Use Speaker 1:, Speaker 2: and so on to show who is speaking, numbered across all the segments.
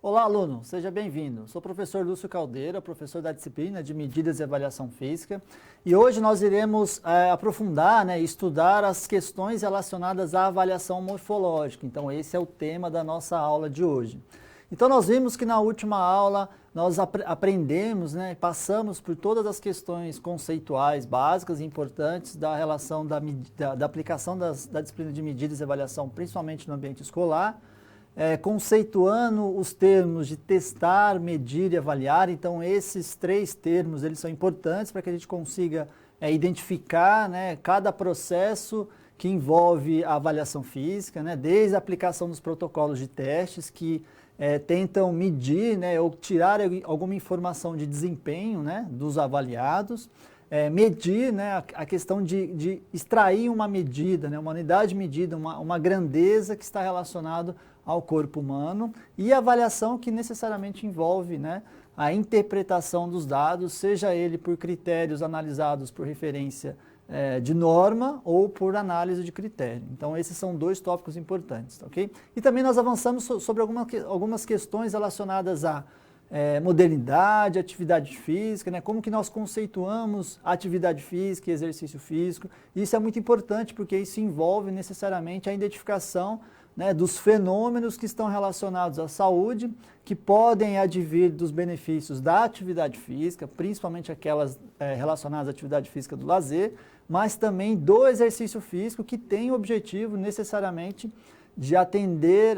Speaker 1: Olá, aluno, seja bem-vindo. Sou o professor Lúcio Caldeira, professor da disciplina de Medidas e Avaliação Física, e hoje nós iremos aprofundar, estudar as questões relacionadas à avaliação morfológica. Então, esse é o tema da nossa aula de hoje. Então, nós vimos que na última aula nós aprendemos, passamos por todas as questões conceituais básicas e importantes da relação da aplicação da disciplina de Medidas e Avaliação, principalmente no ambiente escolar, conceituando os termos de testar, medir e avaliar. Então, esses três termos eles são importantes para que a gente consiga identificar cada processo que envolve a avaliação física, desde a aplicação dos protocolos de testes que tentam medir ou tirar alguma informação de desempenho dos avaliados, medir a questão de extrair uma medida, uma unidade medida, uma grandeza que está relacionada ao corpo humano, e a avaliação que necessariamente envolve a interpretação dos dados, seja ele por critérios analisados por referência de norma ou por análise de critério. Então, esses são dois tópicos importantes, ok? E também nós avançamos sobre algumas questões relacionadas à modernidade, atividade física, como que nós conceituamos atividade física e exercício físico. Isso é muito importante porque isso envolve necessariamente a identificação dos fenômenos que estão relacionados à saúde, que podem advir dos benefícios da atividade física, principalmente aquelas relacionadas à atividade física do lazer, mas também do exercício físico, que tem o objetivo necessariamente de atender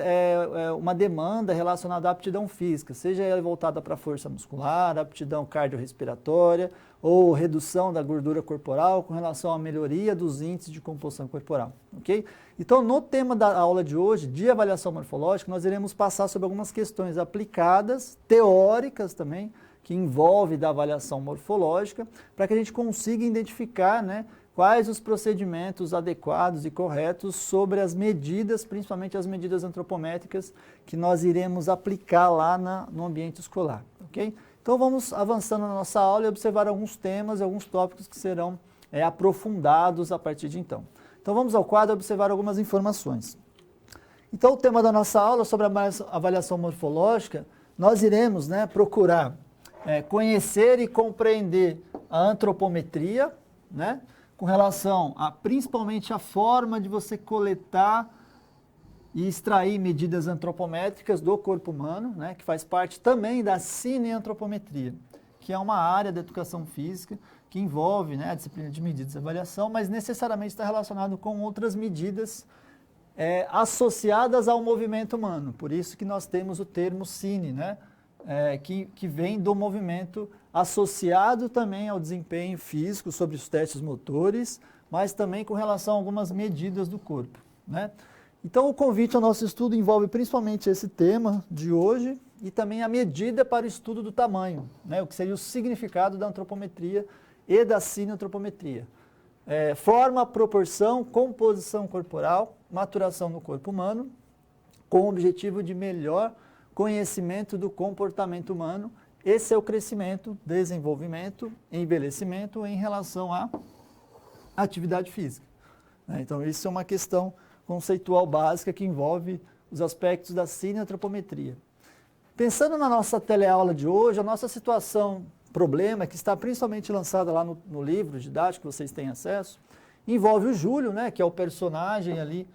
Speaker 1: uma demanda relacionada à aptidão física, seja ela voltada para a força muscular, aptidão cardiorrespiratória ou redução da gordura corporal com relação à melhoria dos índices de composição corporal, ok? Então, no tema da aula de hoje, de avaliação morfológica, nós iremos passar sobre algumas questões aplicadas, teóricas também, que envolvem da avaliação morfológica, para que a gente consiga identificar, quais os procedimentos adequados e corretos sobre as medidas, principalmente as medidas antropométricas, que nós iremos aplicar lá no ambiente escolar, ok? Então vamos avançando na nossa aula e observar alguns temas, alguns tópicos que serão aprofundados a partir de então. Então vamos ao quadro observar algumas informações. Então o tema da nossa aula sobre a avaliação morfológica, nós iremos procurar conhecer e compreender a antropometria, com relação principalmente à forma de você coletar e extrair medidas antropométricas do corpo humano, que faz parte também da cineantropometria, que é uma área da educação física que envolve a disciplina de medidas e avaliação, mas necessariamente está relacionado com outras medidas associadas ao movimento humano. Por isso que nós temos o termo cine, que vem do movimento associado também ao desempenho físico sobre os testes motores, mas também com relação a algumas medidas do corpo, Então, o convite ao nosso estudo envolve principalmente esse tema de hoje e também a medida para o estudo do tamanho, o que seria o significado da antropometria e da cineantropometria. Forma, proporção, composição corporal, maturação no corpo humano, com o objetivo de melhor conhecimento do comportamento humano e seu crescimento, desenvolvimento, envelhecimento em relação à atividade física. Então, isso é uma questão conceitual básica que envolve os aspectos da cineantropometria. Pensando na nossa teleaula de hoje, a nossa situação, problema, que está principalmente lançada lá no livro didático que vocês têm acesso, envolve o Júlio, que é o personagem ali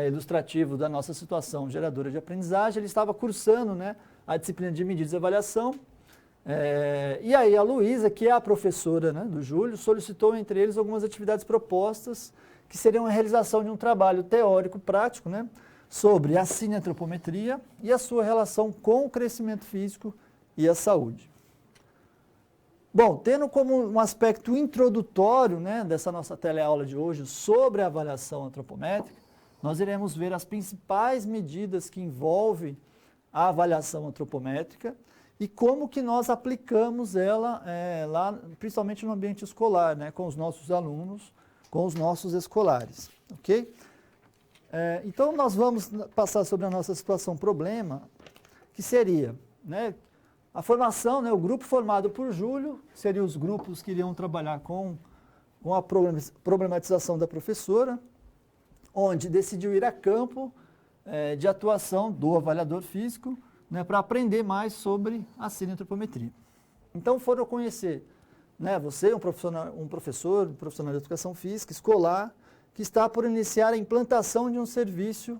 Speaker 1: ilustrativo da nossa situação geradora de aprendizagem. Ele estava cursando a disciplina de medidas e avaliação, e aí a Luísa, que é a professora do Júlio, solicitou entre eles algumas atividades propostas que seriam a realização de um trabalho teórico prático sobre a cineantropometria e a sua relação com o crescimento físico e a saúde. Bom, tendo como um aspecto introdutório dessa nossa teleaula de hoje sobre a avaliação antropométrica, nós iremos ver as principais medidas que envolvem a avaliação antropométrica e como que nós aplicamos ela lá, principalmente no ambiente escolar, com os nossos alunos, com os nossos escolares, ok? Então, nós vamos passar sobre a nossa situação problema, que seria a formação, o grupo formado por Júlio, seriam os grupos que iriam trabalhar com a problematização da professora, onde decidiu ir a campo de atuação do avaliador físico né, para aprender mais sobre a cineantropometria. Então foram conhecer, né, você, um professor, um profissional de educação física, escolar, que está por iniciar a implantação de um serviço,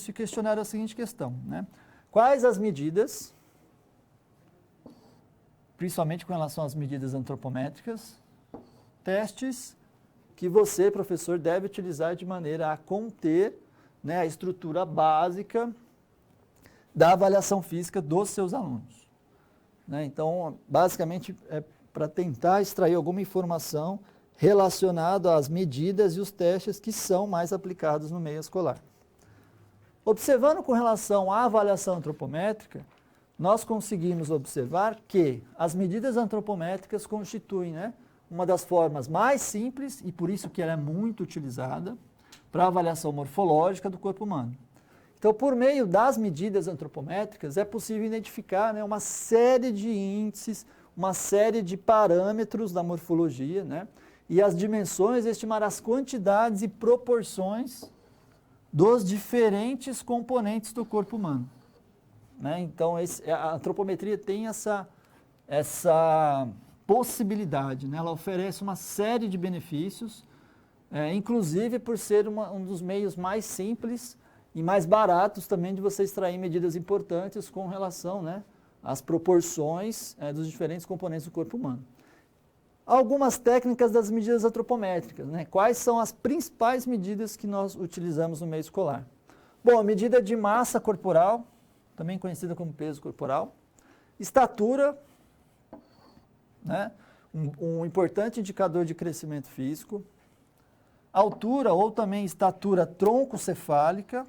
Speaker 1: e questionar a seguinte questão, né? Quais as medidas, principalmente com relação às medidas antropométricas, testes que você, professor, deve utilizar de maneira a conter, né, a estrutura básica da avaliação física dos seus alunos, né? Então, basicamente, é para tentar extrair alguma informação relacionada às medidas e os testes que são mais aplicados no meio escolar. Observando com relação à avaliação antropométrica, nós conseguimos observar que as medidas antropométricas constituem, né, uma das formas mais simples, e por isso que ela é muito utilizada, para a avaliação morfológica do corpo humano. Então, por meio das medidas antropométricas, é possível identificar, né, uma série de índices, uma série de parâmetros da morfologia, né, e as dimensões, estimar as quantidades e proporções dos diferentes componentes do corpo humano, né? Então, a antropometria tem essa possibilidade, né? Ela oferece uma série de benefícios, inclusive por ser um dos meios mais simples e mais baratos também de você extrair medidas importantes com relação, né, às proporções dos diferentes componentes do corpo humano. Algumas técnicas das medidas antropométricas, né? Quais são as principais medidas que nós utilizamos no meio escolar? Bom, a medida de massa corporal, também conhecida como peso corporal, estatura, né? Um importante indicador de crescimento físico, altura ou também estatura troncocefálica,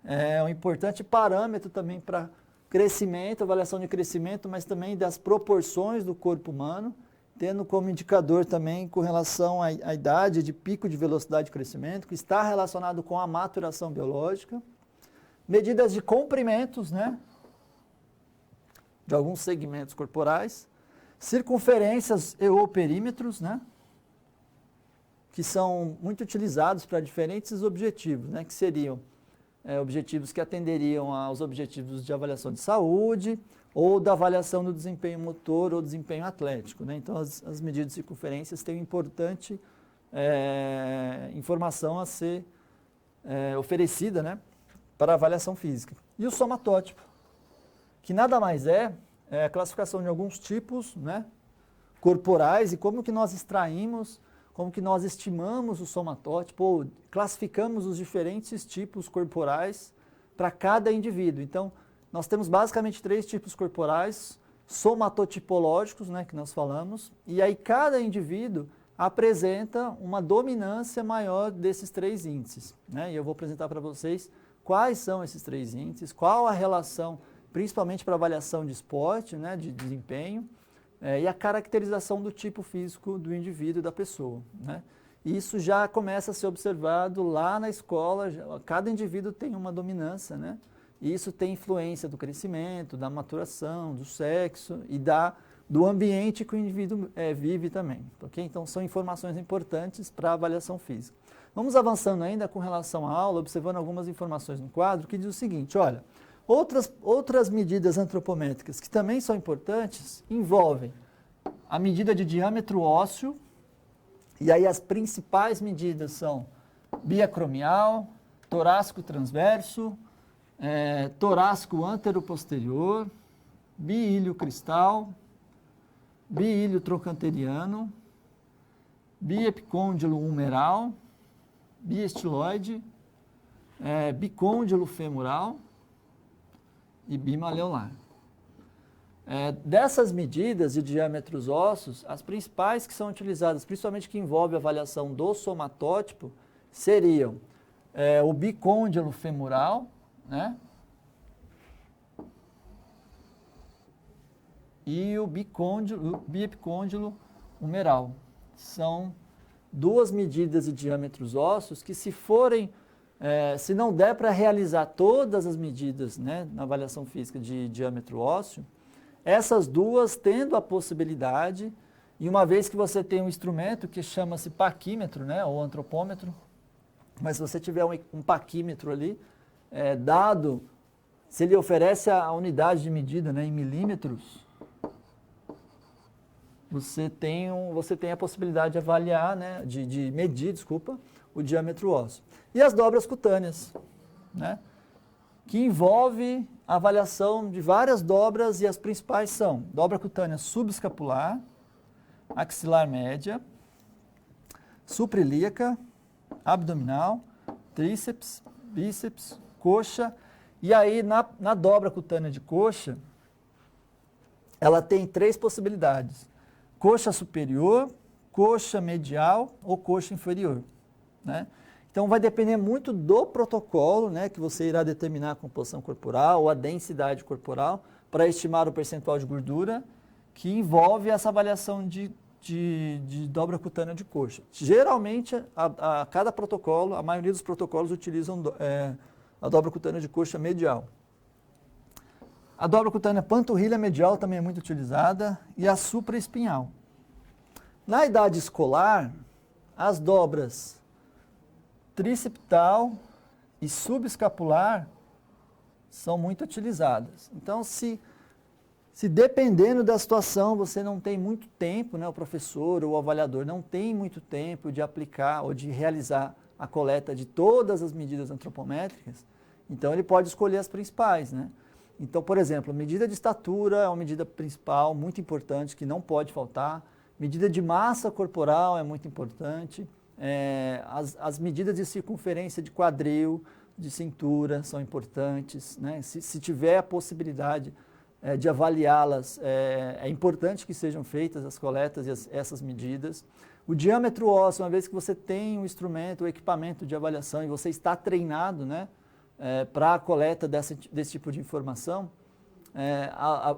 Speaker 1: é um importante parâmetro também para crescimento, avaliação de crescimento, mas também das proporções do corpo humano, tendo como indicador também com relação à idade de pico de velocidade de crescimento, que está relacionado com a maturação biológica. Medidas de comprimentos, né, de alguns segmentos corporais. Circunferências ou perímetros, né, que são muito utilizados para diferentes objetivos, né, que seriam objetivos que atenderiam aos objetivos de avaliação de saúde, ou da avaliação do desempenho motor ou desempenho atlético, né? Então, as medidas de circunferências têm uma importante informação a ser oferecida, né, para a avaliação física. E o somatótipo, que nada mais é a classificação de alguns tipos, né, corporais e como que nós extraímos, como que nós estimamos o somatótipo, ou classificamos os diferentes tipos corporais para cada indivíduo. Então, nós temos basicamente 3 tipos corporais somatotipológicos, né, que nós falamos, e aí cada indivíduo apresenta uma dominância maior desses 3 índices, né? E eu vou apresentar para vocês quais são esses 3 índices, qual a relação, principalmente para avaliação de esporte, né, de desempenho, e a caracterização do tipo físico do indivíduo e da pessoa, né? E isso já começa a ser observado lá na escola, cada indivíduo tem uma dominância, né? E isso tem influência do crescimento, da maturação, do sexo e do ambiente que o indivíduo vive também. Okay? Então, são informações importantes para a avaliação física. Vamos avançando ainda com relação à aula, observando algumas informações no quadro, que diz o seguinte, olha, outras medidas antropométricas que também são importantes envolvem a medida de diâmetro ósseo, e aí as principais medidas são biacromial, torácico transverso, torácico antero-posterior, biílio cristal, biílio trochanteriano, biepicôndilo humeral, biestiloide, bicôndilo femoral e bimaleolar. Dessas medidas de diâmetros ósseos, as principais que são utilizadas, principalmente que envolvem a avaliação do somatótipo, seriam o bicôndilo femoral, né, e o biepicôndilo humeral. São 2 medidas de diâmetros ósseos que, se não der para realizar todas as medidas, né, na avaliação física de diâmetro ósseo, essas 2 tendo a possibilidade, e uma vez que você tem um instrumento que chama-se paquímetro, né, ou antropômetro, mas se você tiver um paquímetro ali, dado se ele oferece a unidade de medida, né, em milímetros, você tem a possibilidade de avaliar, né, de medir, desculpa, o diâmetro ósseo. E as dobras cutâneas, né, que envolve a avaliação de várias dobras, e as principais são dobra cutânea subescapular, axilar média, suprailíaca, abdominal, tríceps, bíceps, coxa. E aí, na dobra cutânea de coxa, ela tem 3 possibilidades: coxa superior, coxa medial ou coxa inferior, né? Então, vai depender muito do protocolo, né, que você irá determinar a composição corporal ou a densidade corporal para estimar o percentual de gordura que envolve essa avaliação de dobra cutânea de coxa. Geralmente, a cada protocolo, a maioria dos protocolos utilizam a dobra cutânea de coxa medial. A dobra cutânea panturrilha medial também é muito utilizada, e a supraespinhal. Na idade escolar, as dobras tricipital e subescapular são muito utilizadas. Então, se dependendo da situação, você não tem muito tempo, né, o professor ou o avaliador não tem muito tempo de aplicar ou de realizar a coleta de todas as medidas antropométricas, então ele pode escolher as principais, né? Então, por exemplo, medida de estatura é uma medida principal, muito importante, que não pode faltar. Medida de massa corporal é muito importante. As medidas de circunferência de quadril, de cintura são importantes, né? Se tiver a possibilidade de avaliá-las, é importante que sejam feitas as coletas e essas medidas. O diâmetro ósseo, uma vez que você tem um instrumento, o equipamento de avaliação e você está treinado, né, para a coleta desse tipo de informação,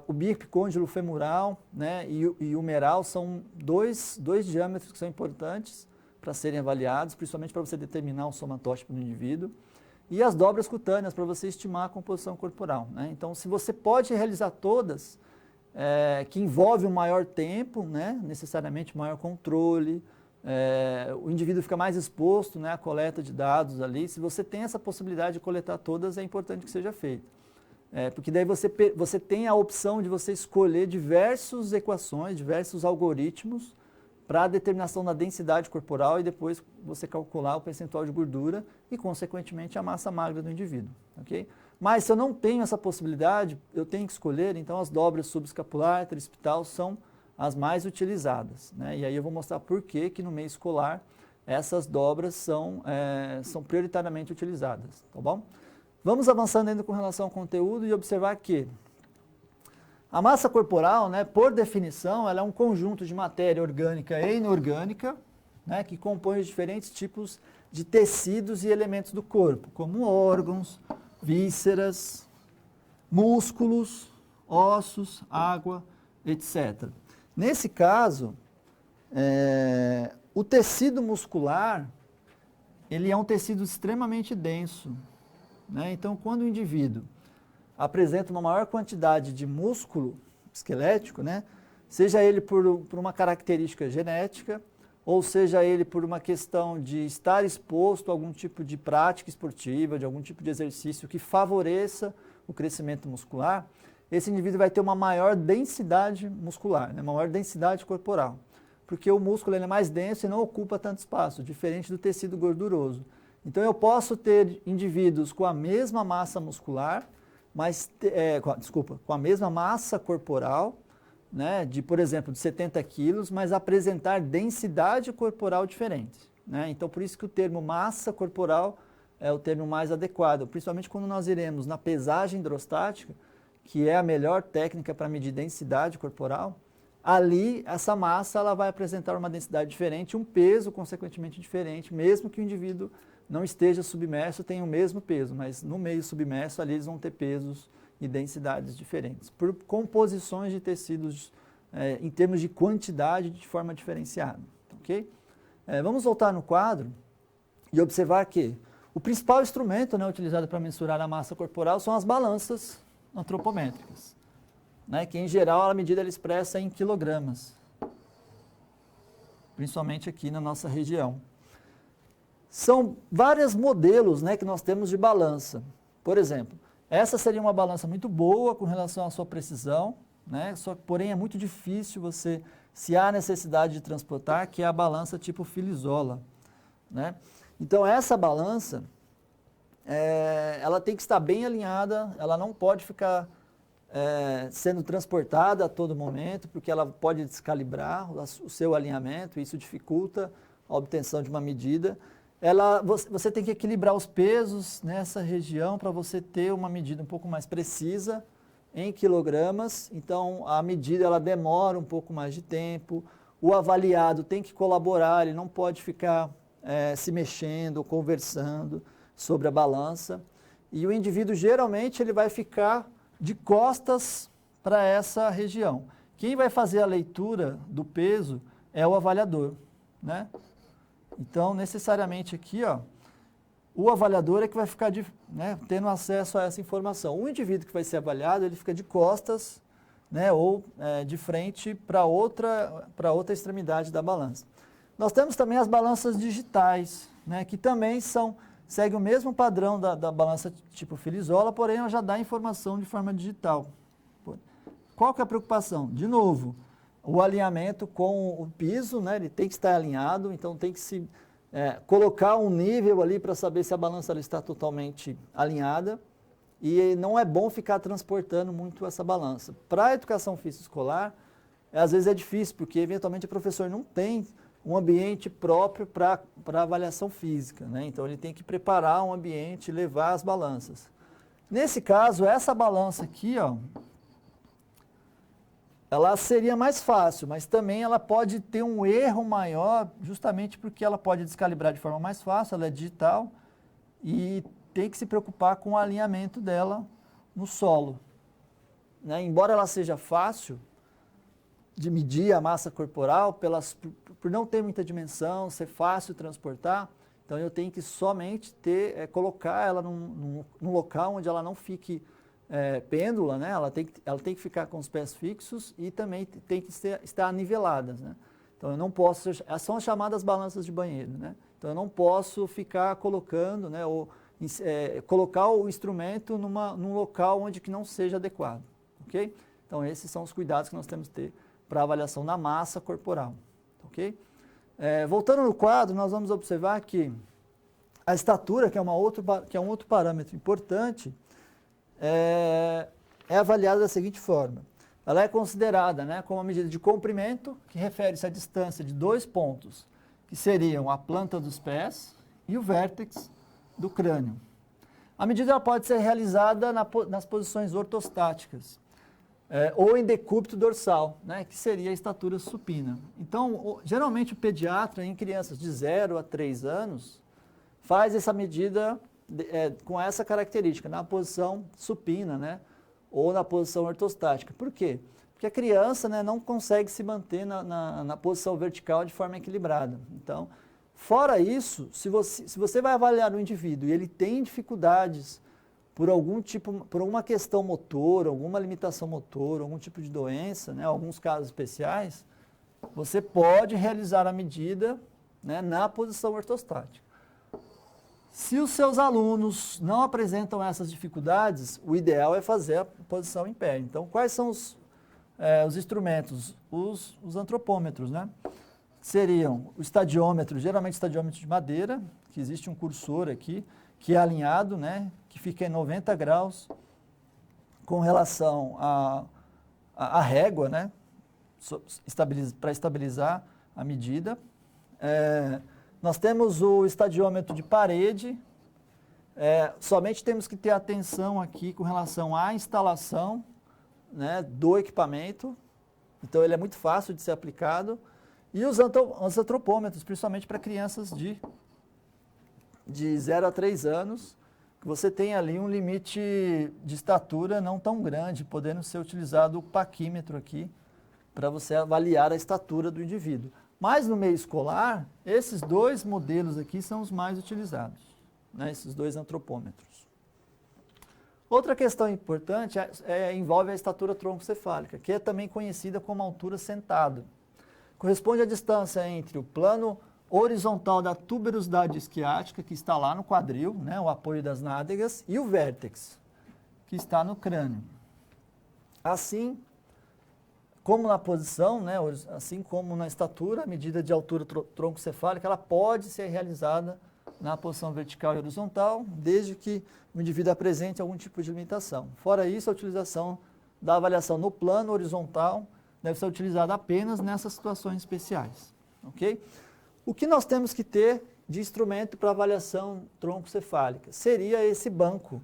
Speaker 1: o biepicôndilo femoral, né, e o humeral são dois diâmetros que são importantes para serem avaliados, principalmente para você determinar o somatótipo do indivíduo. E as dobras cutâneas, para você estimar a composição corporal, né? Então, se você pode realizar todas, que envolve um maior tempo, né, necessariamente maior controle, o indivíduo fica mais exposto, né, à coleta de dados ali. Se você tem essa possibilidade de coletar todas, é importante que seja feito. Porque daí você tem a opção de você escolher diversas equações, diversos algoritmos para a determinação da densidade corporal e depois você calcular o percentual de gordura e, consequentemente, a massa magra do indivíduo. Okay? Mas se eu não tenho essa possibilidade, eu tenho que escolher, então as dobras subescapular e tricipital são as mais utilizadas, né? E aí eu vou mostrar por que no meio escolar essas dobras são prioritariamente utilizadas, tá bom? Vamos avançando ainda com relação ao conteúdo e observar que a massa corporal, né, por definição, ela é um conjunto de matéria orgânica e inorgânica, né, que compõe os diferentes tipos de tecidos e elementos do corpo, como órgãos, vísceras, músculos, ossos, água, etc. Nesse caso, o tecido muscular, ele é um tecido extremamente denso, né? Então, quando o indivíduo apresenta uma maior quantidade de músculo esquelético, né, seja ele por uma característica genética, ou seja ele por uma questão de estar exposto a algum tipo de prática esportiva, de algum tipo de exercício que favoreça o crescimento muscular, esse indivíduo vai ter uma maior densidade muscular, né, uma maior densidade corporal, porque o músculo ele é mais denso e não ocupa tanto espaço, diferente do tecido gorduroso. Então eu posso ter indivíduos com a mesma massa muscular, com a mesma massa corporal, né, por exemplo, de 70 quilos, mas apresentar densidade corporal diferente, né? Então, por isso que o termo massa corporal é o termo mais adequado, principalmente quando nós iremos na pesagem hidrostática, que é a melhor técnica para medir densidade corporal. Ali, essa massa ela vai apresentar uma densidade diferente, um peso, consequentemente, diferente, mesmo que o indivíduo não esteja submerso, tem o mesmo peso, mas no meio submerso ali eles vão ter pesos e densidades diferentes, por composições de tecidos em termos de quantidade de forma diferenciada. Okay? Vamos voltar no quadro e observar que o principal instrumento, né, utilizado para mensurar a massa corporal são as balanças antropométricas, né, que em geral a medida ela expressa em quilogramas, principalmente aqui na nossa região. São vários modelos, né, que nós temos de balança. Por exemplo, Essa seria uma balança muito boa com relação à sua precisão, né? Porém é muito difícil você, se há necessidade de transportar, que é a balança tipo filizola, né? Então essa balança, ela tem que estar bem alinhada, ela não pode ficar sendo transportada a todo momento, porque ela pode descalibrar o seu alinhamento, e isso dificulta a obtenção de uma medida. Você tem que equilibrar os pesos nessa região para você ter uma medida um pouco mais precisa em quilogramas. Então, a medida ela demora um pouco mais de tempo. O avaliado tem que colaborar, ele não pode ficar se mexendo ou conversando sobre a balança. E o indivíduo, geralmente, ele vai ficar de costas para essa região. Quem vai fazer a leitura do peso é o avaliador, né? Então, necessariamente aqui, ó, o avaliador é que vai ficar tendo acesso a essa informação. O indivíduo que vai ser avaliado, ele fica de costas, né, ou de frente para outra extremidade da balança. Nós temos também as balanças digitais, né, que também seguem o mesmo padrão da balança tipo filizola, porém ela já dá informação de forma digital. Qual que é a preocupação? De novo, o alinhamento com o piso, né, ele tem que estar alinhado, então tem que se colocar um nível ali para saber se a balança ela está totalmente alinhada, e não é bom ficar transportando muito essa balança. Para a educação física escolar, às vezes é difícil, porque eventualmente o professor não tem um ambiente próprio para avaliação física, né? Então ele tem que preparar um ambiente e levar as balanças. Nesse caso, essa balança aqui, ó, ela seria mais fácil, mas também ela pode ter um erro maior, justamente porque ela pode descalibrar de forma mais fácil, ela é digital, e tem que se preocupar com o alinhamento dela no solo, né? Embora ela seja fácil de medir a massa corporal, por não ter muita dimensão, ser fácil de transportar, então eu tenho que somente colocar ela num local onde ela não fique pêndula, né? Ela tem que ficar com os pés fixos e também tem que estar niveladas, né? Então eu não posso, são as chamadas balanças de banheiro, né? Então eu não posso ficar colocando, né, ou colocar o instrumento num local onde que não seja adequado, ok? Então esses são os cuidados que nós temos que ter para avaliação da massa corporal, ok? Voltando no quadro, nós vamos observar que a estatura, que é um outro parâmetro importante, é avaliada da seguinte forma. Ela é considerada, né, como uma medida de comprimento, que refere-se à distância de dois pontos, que seriam a planta dos pés e o vértex do crânio. A medida ela pode ser realizada nas posições ortostáticas, ou em decúbito dorsal, né, que seria a estatura supina. Então, geralmente o pediatra, em crianças de 0 a 3 anos, faz essa medida com essa característica, na posição supina, né, ou na posição ortostática. Por quê? Porque a criança, né, não consegue se manter na posição vertical de forma equilibrada. Então, fora isso, se você vai avaliar o indivíduo e ele tem dificuldades por alguma questão motora, alguma limitação motora, algum tipo de doença, né, alguns casos especiais, você pode realizar a medida, né, na posição ortostática. Se os seus alunos não apresentam essas dificuldades, o ideal é fazer a posição em pé. Então, quais são os instrumentos? Os antropômetros, né? Seriam o estadiômetro, geralmente estadiômetro de madeira, que existe um cursor aqui, que é alinhado, né, que fica em 90 graus com relação à régua, né, para estabilizar a medida. Nós temos o estadiômetro de parede, somente temos que ter atenção aqui com relação à instalação, né, do equipamento, então ele é muito fácil de ser aplicado, e os antropômetros, principalmente para crianças de 0 a 3 anos, que você tem ali um limite de estatura não tão grande, podendo ser utilizado o paquímetro aqui, para você avaliar a estatura do indivíduo. Mas no meio escolar, esses dois modelos aqui são os mais utilizados, né, esses dois antropômetros. Outra questão importante envolve a estatura troncocefálica, que é também conhecida como altura sentada. Corresponde à distância entre o plano horizontal da tuberosidade isquiática, que está lá no quadril, né, o apoio das nádegas, e o vértex. que está no crânio. Assim como na posição, né, assim como na estatura, a medida de altura troncocefálica, ela pode ser realizada na posição vertical e horizontal, desde que o indivíduo apresente algum tipo de limitação. Fora isso, a utilização da avaliação no plano horizontal deve ser utilizada apenas nessas situações especiais. Ok? O que nós temos que ter de instrumento para avaliação troncocefálica? Seria esse banco,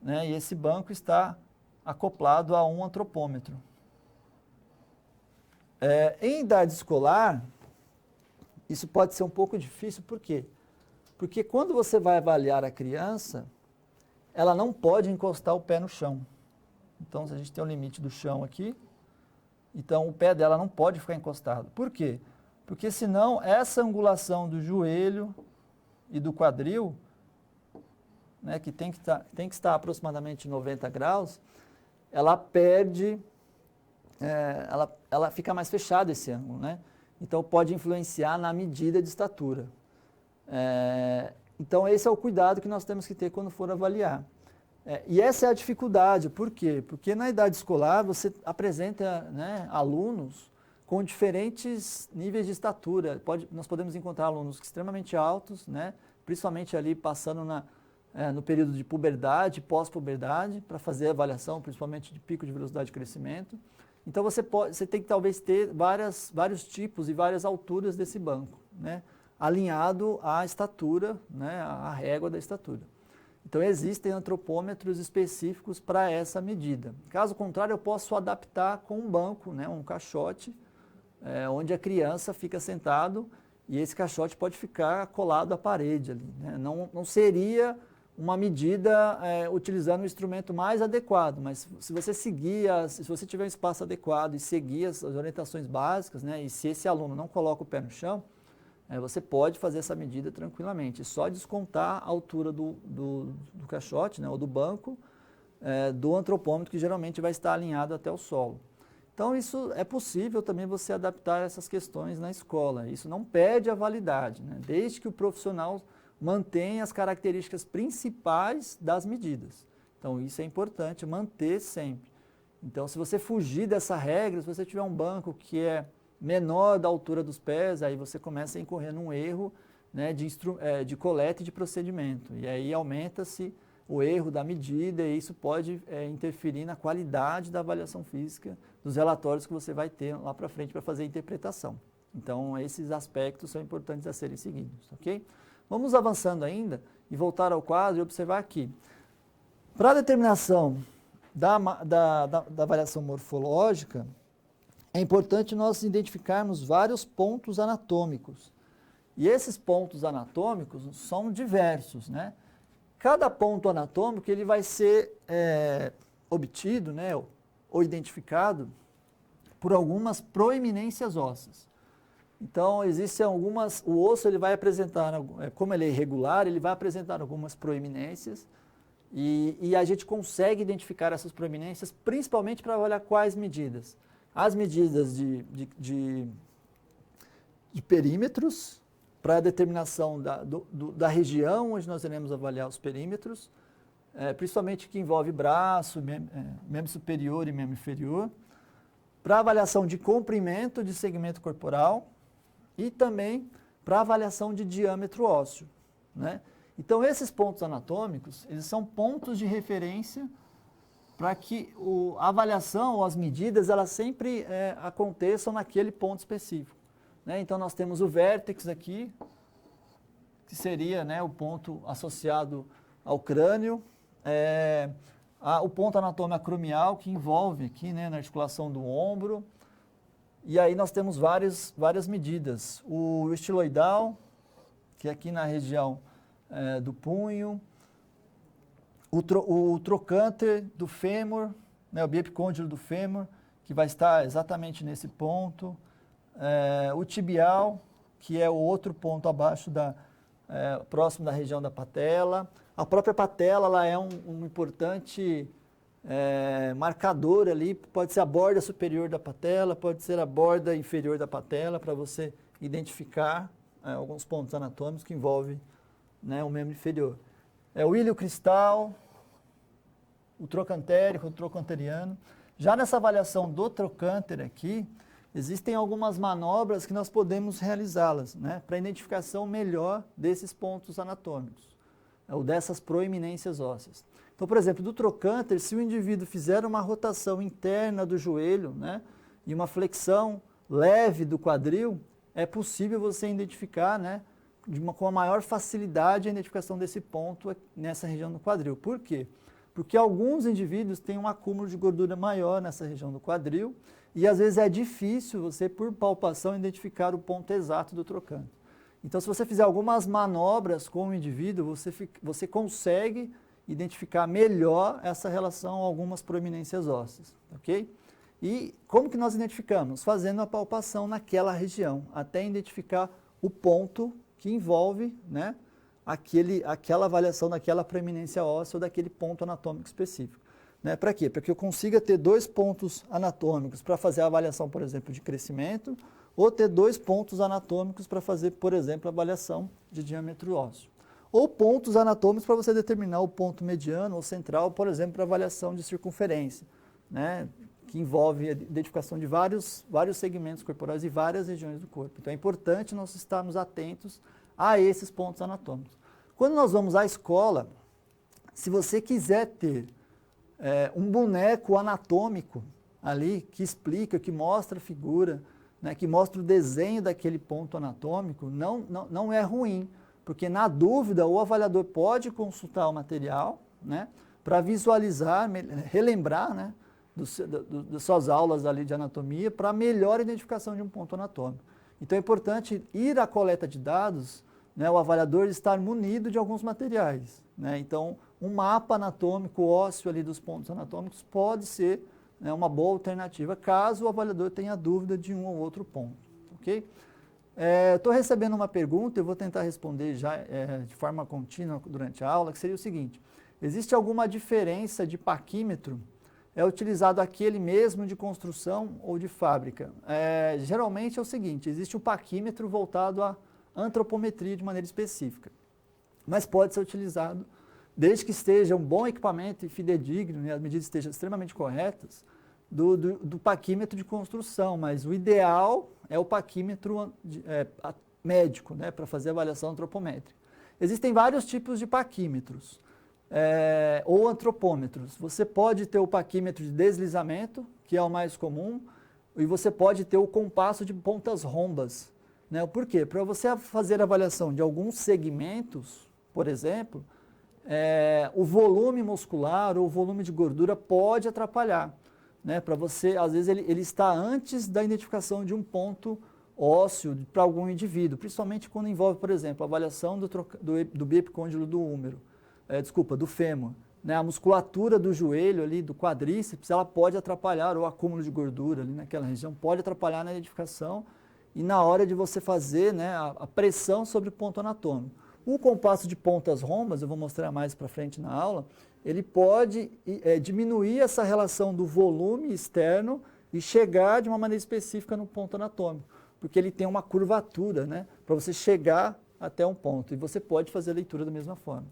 Speaker 1: né? E esse banco está acoplado a um antropômetro. Em idade escolar, isso pode ser um pouco difícil, por quê? Porque quando você vai avaliar a criança, ela não pode encostar o pé no chão. Então, se a gente tem o limite do chão aqui, então o pé dela não pode ficar encostado. Por quê? Porque senão essa angulação do joelho e do quadril, né, que tem que estar aproximadamente 90 graus, ela perde, ela fica mais fechada esse ângulo, né? Então pode influenciar na medida de estatura. Então esse é o cuidado que nós temos que ter quando for avaliar. E essa é a dificuldade, por quê? Porque na idade escolar você apresenta, né, alunos com diferentes níveis de estatura. Nós podemos encontrar alunos extremamente altos, né, principalmente ali passando no período de puberdade, pós-puberdade, para fazer a avaliação, principalmente de pico de velocidade de crescimento. Então você tem que talvez ter vários tipos e várias alturas desse banco, né, alinhado à estatura, né, à régua da estatura. Então existem antropômetros específicos para essa medida. Caso contrário, eu posso adaptar com um banco, né, um caixote, onde a criança fica sentado e esse caixote pode ficar colado à parede ali, né? Não seria uma medida utilizando o instrumento mais adequado, mas se você se você tiver um espaço adequado e seguir as orientações básicas, né, e se esse aluno não coloca o pé no chão, você pode fazer essa medida tranquilamente. Só descontar a altura do caixote, né, ou do banco, do antropômetro, que geralmente vai estar alinhado até o solo. Então, isso é possível também você adaptar essas questões na escola. Isso não perde a validade, né, desde que o profissional mantenha as características principais das medidas. Então, isso é importante, manter sempre. Então, se você fugir dessa regra, se você tiver um banco que é menor da altura dos pés, aí você começa a incorrer num erro, né, de coleta e de procedimento. E aí aumenta-se o erro da medida e isso pode interferir na qualidade da avaliação física dos relatórios que você vai ter lá para frente para fazer a interpretação. Então, esses aspectos são importantes a serem seguidos, ok? Vamos avançando ainda e voltar ao quadro e observar aqui. Para a determinação da avaliação morfológica, é importante nós identificarmos vários pontos anatômicos. E esses pontos anatômicos são diversos, né? Cada ponto anatômico ele vai ser obtido, né, ou identificado por algumas proeminências ósseas. Então, existem o osso ele vai apresentar, como ele é irregular, ele vai apresentar algumas proeminências e a gente consegue identificar essas proeminências principalmente para avaliar quais medidas. As medidas de perímetros, para a determinação da região onde nós iremos avaliar os perímetros, principalmente que envolve braço, membro superior e membro inferior, para avaliação de comprimento de segmento corporal e também para avaliação de diâmetro ósseo, né? Então, esses pontos anatômicos, eles são pontos de referência para que a avaliação ou as medidas, elas sempre aconteçam naquele ponto específico, né? Então, nós temos o vértex aqui, que seria, né, o ponto associado ao crânio, o ponto anatômico acromial, que envolve aqui, né, na articulação do ombro, e aí nós temos várias medidas. O estiloidal, que é aqui na região do punho, o trocânter do fêmur, né, o biepicôndilo do fêmur, que vai estar exatamente nesse ponto, o tibial, que é o outro ponto abaixo próximo da região da patela. A própria patela ela é um importante marcador ali, pode ser a borda superior da patela, pode ser a borda inferior da patela, para você identificar alguns pontos anatômicos que envolvem, né, o membro inferior. O ilho cristal, o trocantérico, o trocanteriano. Já nessa avaliação do trocânter aqui, existem algumas manobras que nós podemos realizá-las, né, para identificação melhor desses pontos anatômicos, ou dessas proeminências ósseas. Então, por exemplo, do trocânter, se o indivíduo fizer uma rotação interna do joelho, né, e uma flexão leve do quadril, é possível você identificar, né, com a maior facilidade a identificação desse ponto nessa região do quadril. Por quê? Porque alguns indivíduos têm um acúmulo de gordura maior nessa região do quadril e às vezes é difícil você, por palpação, identificar o ponto exato do trocânter. Então, se você fizer algumas manobras com o indivíduo, você consegue identificar melhor essa relação a algumas proeminências ósseas, ok? E como que nós identificamos? Fazendo a palpação naquela região, até identificar o ponto que envolve, né, aquela avaliação daquela proeminência óssea ou daquele ponto anatômico específico. Né? Para quê? Para que eu consiga ter 2 pontos anatômicos para fazer a avaliação, por exemplo, de crescimento, ou ter 2 pontos anatômicos para fazer, por exemplo, a avaliação de diâmetro ósseo. Ou pontos anatômicos para você determinar o ponto mediano ou central, por exemplo, para avaliação de circunferência, né? Que envolve a identificação de vários segmentos corporais e várias regiões do corpo. Então é importante nós estarmos atentos a esses pontos anatômicos. Quando nós vamos à escola, se você quiser ter um boneco anatômico ali que explica, que mostra a figura, né, que mostra o desenho daquele ponto anatômico, não é ruim, porque na dúvida o avaliador pode consultar o material, né, para visualizar, relembrar, né, das suas aulas ali de anatomia para melhor identificação de um ponto anatômico. Então é importante ir à coleta de dados, né, o avaliador estar munido de alguns materiais, né? Então um mapa anatômico ósseo ali dos pontos anatômicos pode ser, né, uma boa alternativa caso o avaliador tenha dúvida de um ou outro ponto, ok? Estou recebendo uma pergunta, eu vou tentar responder já de forma contínua durante a aula, que seria o seguinte: existe alguma diferença de paquímetro? É utilizado aquele mesmo de construção ou de fábrica? Geralmente é o seguinte, existe um paquímetro voltado à antropometria de maneira específica, mas pode ser utilizado desde que esteja um bom equipamento e fidedigno, e as medidas estejam extremamente corretas, do paquímetro de construção, mas o ideal é o paquímetro médico, né, para fazer a avaliação antropométrica. Existem vários tipos de paquímetros. Ou antropômetros. Você pode ter o paquímetro de deslizamento, que é o mais comum, e você pode ter o compasso de pontas rombas. Né? Por quê? Para você fazer a avaliação de alguns segmentos, por exemplo, o volume muscular ou o volume de gordura pode atrapalhar. Né? Para você, às vezes, ele está antes da identificação de um ponto ósseo para algum indivíduo, principalmente quando envolve, por exemplo, a avaliação do biepicôndilo do húmero. Do fêmur, né? A musculatura do joelho ali, do quadríceps, ela pode atrapalhar, ou acúmulo de gordura ali naquela região, pode atrapalhar na identificação e na hora de você fazer, né, a pressão sobre o ponto anatômico. O compasso de pontas rombas, eu vou mostrar mais para frente na aula, ele pode diminuir essa relação do volume externo e chegar de uma maneira específica no ponto anatômico, porque ele tem uma curvatura, né, para você chegar até um ponto, e você pode fazer a leitura da mesma forma.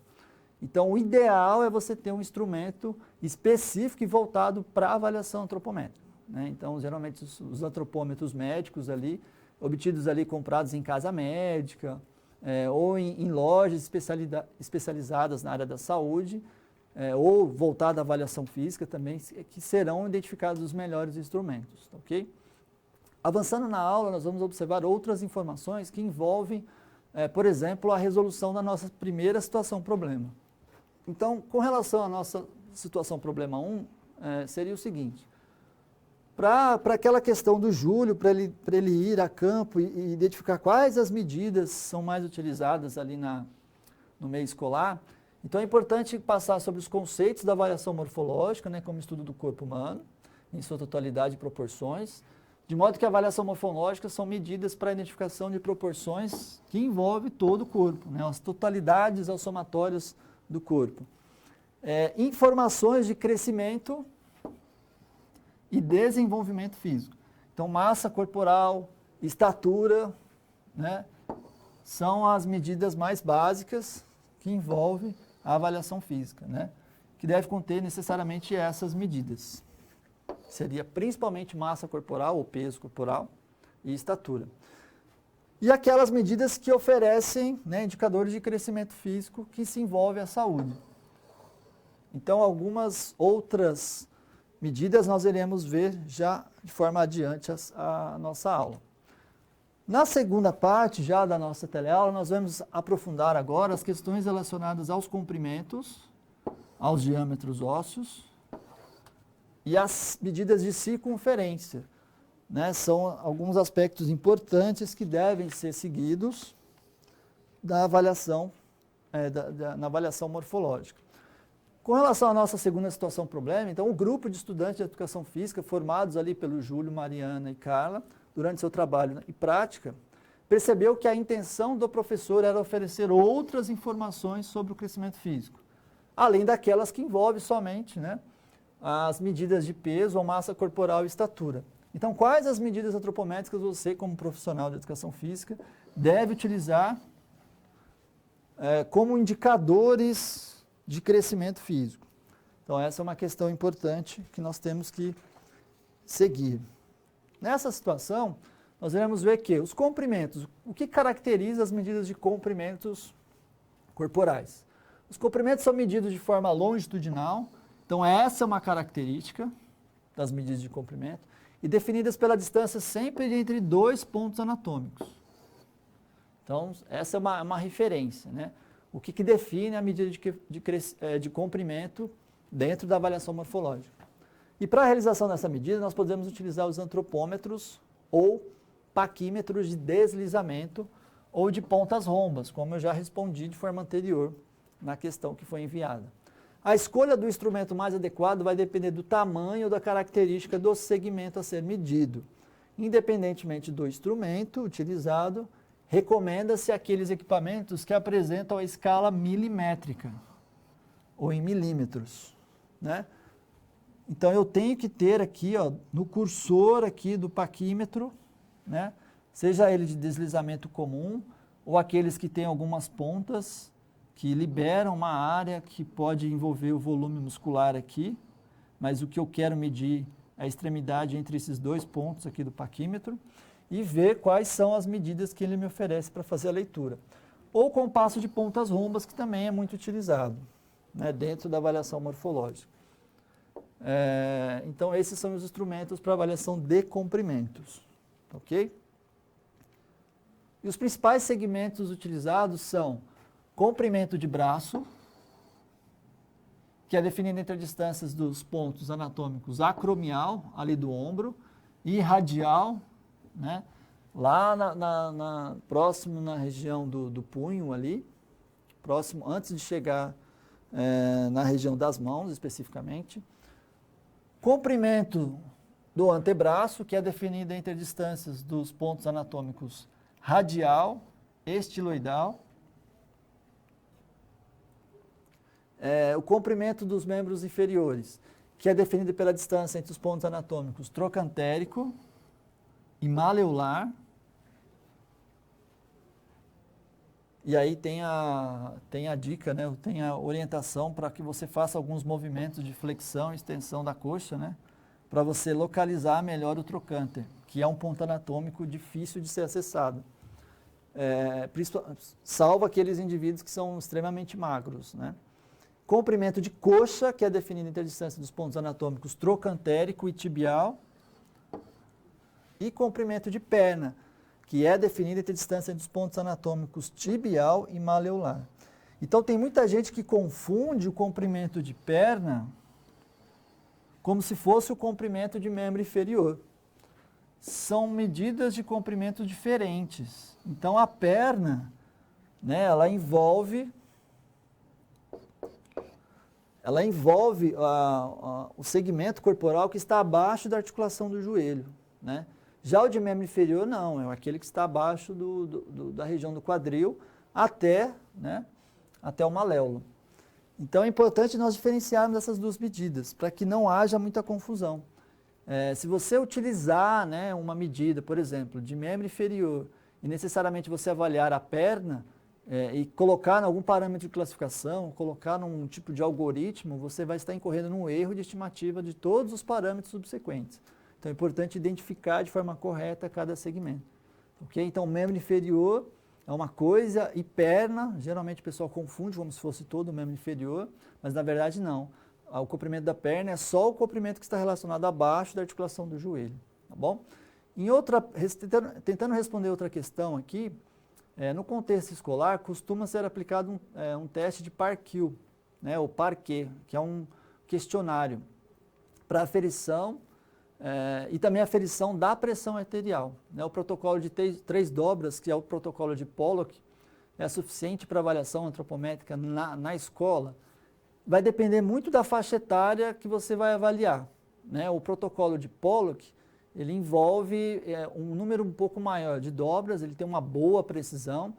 Speaker 1: Então, o ideal é você ter um instrumento específico e voltado para a avaliação antropométrica. Né? Então, geralmente, os antropômetros médicos ali, obtidos ali, comprados em casa médica, ou em lojas especializadas na área da saúde, ou voltado à avaliação física também, que serão identificados os melhores instrumentos. Ok? Avançando na aula, nós vamos observar outras informações que envolvem, por exemplo, a resolução da nossa primeira situação-problema. Então, com relação à nossa situação problema 1, seria o seguinte: para aquela questão do Júlio, para ele ir a campo e identificar quais as medidas são mais utilizadas ali no meio escolar, então é importante passar sobre os conceitos da avaliação morfológica, né, como estudo do corpo humano, em sua totalidade e proporções, de modo que a avaliação morfológica são medidas para a identificação de proporções que envolvem todo o corpo, né, as totalidades, as somatórias do corpo. Informações de crescimento e desenvolvimento físico. Então, massa corporal, estatura, né, são as medidas mais básicas que envolvem a avaliação física. Né? que deve conter necessariamente essas medidas. Seria principalmente massa corporal ou peso corporal e estatura. E aquelas medidas que oferecem, né, indicadores de crescimento físico que se envolvem a saúde. Então, algumas outras medidas nós iremos ver já de forma adiante a nossa aula. Na segunda parte já da nossa teleaula, nós vamos aprofundar agora as questões relacionadas aos comprimentos, aos diâmetros ósseos e as medidas de circunferência. Né? São alguns aspectos importantes que devem ser seguidos da avaliação, na avaliação morfológica. Com relação à nossa segunda situação problema, então o grupo de estudantes de educação física formados ali pelo Júlio, Mariana e Carla, durante seu trabalho e prática, percebeu que a intenção do professor era oferecer outras informações sobre o crescimento físico, além daquelas que envolvem somente, né, as medidas de peso ou massa corporal e estatura. Então, quais as medidas antropométricas você, como profissional de educação física, deve utilizar como indicadores de crescimento físico? Então, essa é uma questão importante que nós temos que seguir. Nessa situação, nós iremos ver que os comprimentos, o que caracteriza as medidas de comprimentos corporais? Os comprimentos são medidos de forma longitudinal, então essa é uma característica das medidas de comprimento, e definidas pela distância sempre entre dois pontos anatômicos. Então, essa é uma referência, né? O que define a medida de comprimento dentro da avaliação morfológica. E para a realização dessa medida, nós podemos utilizar os antropômetros ou paquímetros de deslizamento ou de pontas rombas, como eu já respondi de forma anterior na questão que foi enviada. A escolha do instrumento mais adequado vai depender do tamanho ou da característica do segmento a ser medido. Independentemente do instrumento utilizado, recomenda-se aqueles equipamentos que apresentam a escala milimétrica ou em milímetros, né? Então, eu tenho que ter aqui, ó, no cursor aqui do paquímetro, né, seja ele de deslizamento comum ou aqueles que têm algumas pontas que liberam uma área que pode envolver o volume muscular aqui, mas o que eu quero medir é a extremidade entre esses dois pontos aqui do paquímetro e ver quais são as medidas que ele me oferece para fazer a leitura. Ou compasso de pontas rombas, que também é muito utilizado, né, dentro da avaliação morfológica. Então, esses são os instrumentos para avaliação de comprimentos, ok? E os principais segmentos utilizados são comprimento de braço, que é definido entre as distâncias dos pontos anatômicos acromial, ali do ombro, e radial, né, lá próximo na região do punho ali, próximo, antes de chegar na região das mãos especificamente. Comprimento do antebraço, que é definido entre as distâncias dos pontos anatômicos radial, estiloidal. O comprimento dos membros inferiores, que é definido pela distância entre os pontos anatômicos trocantérico e maleolar. E aí tem a dica, né? Tem a orientação para que você faça alguns movimentos de flexão e extensão da coxa, né? Para você localizar melhor o trocânter, que é um ponto anatômico difícil de ser acessado. Salvo aqueles indivíduos que são extremamente magros, né? Comprimento de coxa, que é definido entre a distância dos pontos anatômicos trocantérico e tibial. E comprimento de perna, que é definido entre a distância dos pontos anatômicos tibial e maleolar. Então, tem muita gente que confunde o comprimento de perna como se fosse o comprimento de membro inferior. São medidas de comprimento diferentes. Então, a perna, né, ela envolve o segmento corporal que está abaixo da articulação do joelho, né? Já o de membro inferior não, é aquele que está abaixo da região do quadril até o maléolo. Então é importante nós diferenciarmos essas duas medidas, para que não haja muita confusão. Se você utilizar, né, uma medida, por exemplo, de membro inferior, e necessariamente você avaliar a perna, e colocar em algum parâmetro de classificação, colocar num tipo de algoritmo, você vai estar incorrendo num erro de estimativa de todos os parâmetros subsequentes. Então é importante identificar de forma correta cada segmento. Okay? Então, membro inferior é uma coisa e perna, geralmente o pessoal confunde como se fosse todo o membro inferior, mas na verdade não. O comprimento da perna é só o comprimento que está relacionado abaixo da articulação do joelho, tá bom? Tentando responder outra questão aqui, no contexto escolar costuma ser aplicado um teste de Parkill, né, o Parquet, que é um questionário para aferição e também aferição da pressão arterial. Né? O protocolo de 3 dobras, que é o protocolo de Pollock, é suficiente para avaliação antropométrica na escola. Vai depender muito da faixa etária que você vai avaliar. Né? O protocolo de Pollock, ele envolve um número um pouco maior de dobras, ele tem uma boa precisão,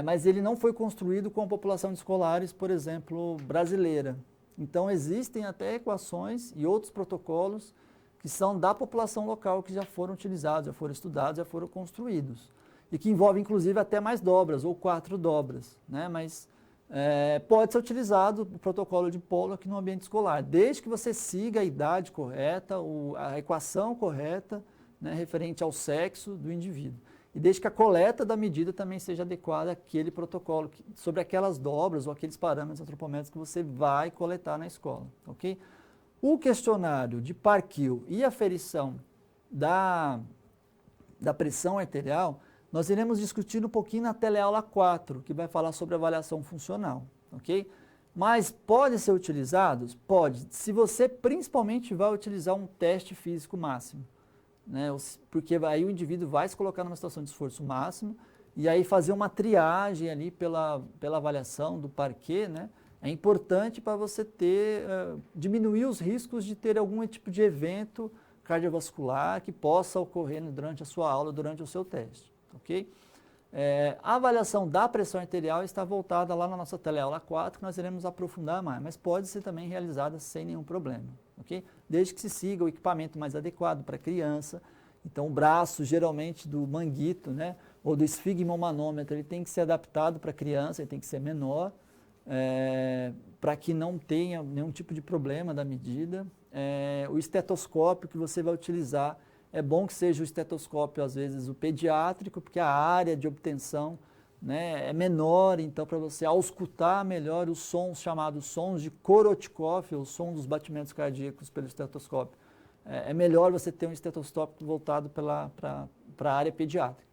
Speaker 1: mas ele não foi construído com a população de escolares, por exemplo, brasileira. Então existem até equações e outros protocolos que são da população local, que já foram utilizados, já foram estudados, já foram construídos. E que envolvem, inclusive, até mais dobras, ou 4 dobras. Né? Mas pode ser utilizado o protocolo de Pollock no ambiente escolar, desde que você siga a idade correta, a equação correta, né, referente ao sexo do indivíduo. E desde que a coleta da medida também seja adequada àquele protocolo, sobre aquelas dobras ou aqueles parâmetros antropométricos que você vai coletar na escola. Ok? O questionário de Parkill e aferição da pressão arterial, nós iremos discutir um pouquinho na teleaula 4, que vai falar sobre avaliação funcional, ok? Mas podem ser utilizados? Pode, se você principalmente vai utilizar um teste físico máximo, né? Porque aí o indivíduo vai se colocar numa situação de esforço máximo e aí fazer uma triagem ali pela avaliação do Parquet, né? É importante para você diminuir os riscos de ter algum tipo de evento cardiovascular que possa ocorrer durante a sua aula, durante o seu teste. Okay? A avaliação da pressão arterial está voltada lá na nossa teleaula 4, que nós iremos aprofundar mais, mas pode ser também realizada sem nenhum problema. Okay? Desde que se siga o equipamento mais adequado para a criança. Então, o braço, geralmente, do manguito, né, ou do esfigmomanômetro, ele tem que ser adaptado para a criança, ele tem que ser menor, para que não tenha nenhum tipo de problema da medida. O estetoscópio que você vai utilizar, é bom que seja o estetoscópio, às vezes, o pediátrico, porque a área de obtenção, né, é menor, então para você auscultar melhor os sons chamados sons de Korotchkov, o som dos batimentos cardíacos pelo estetoscópio. É melhor você ter um estetoscópio voltado para a área pediátrica.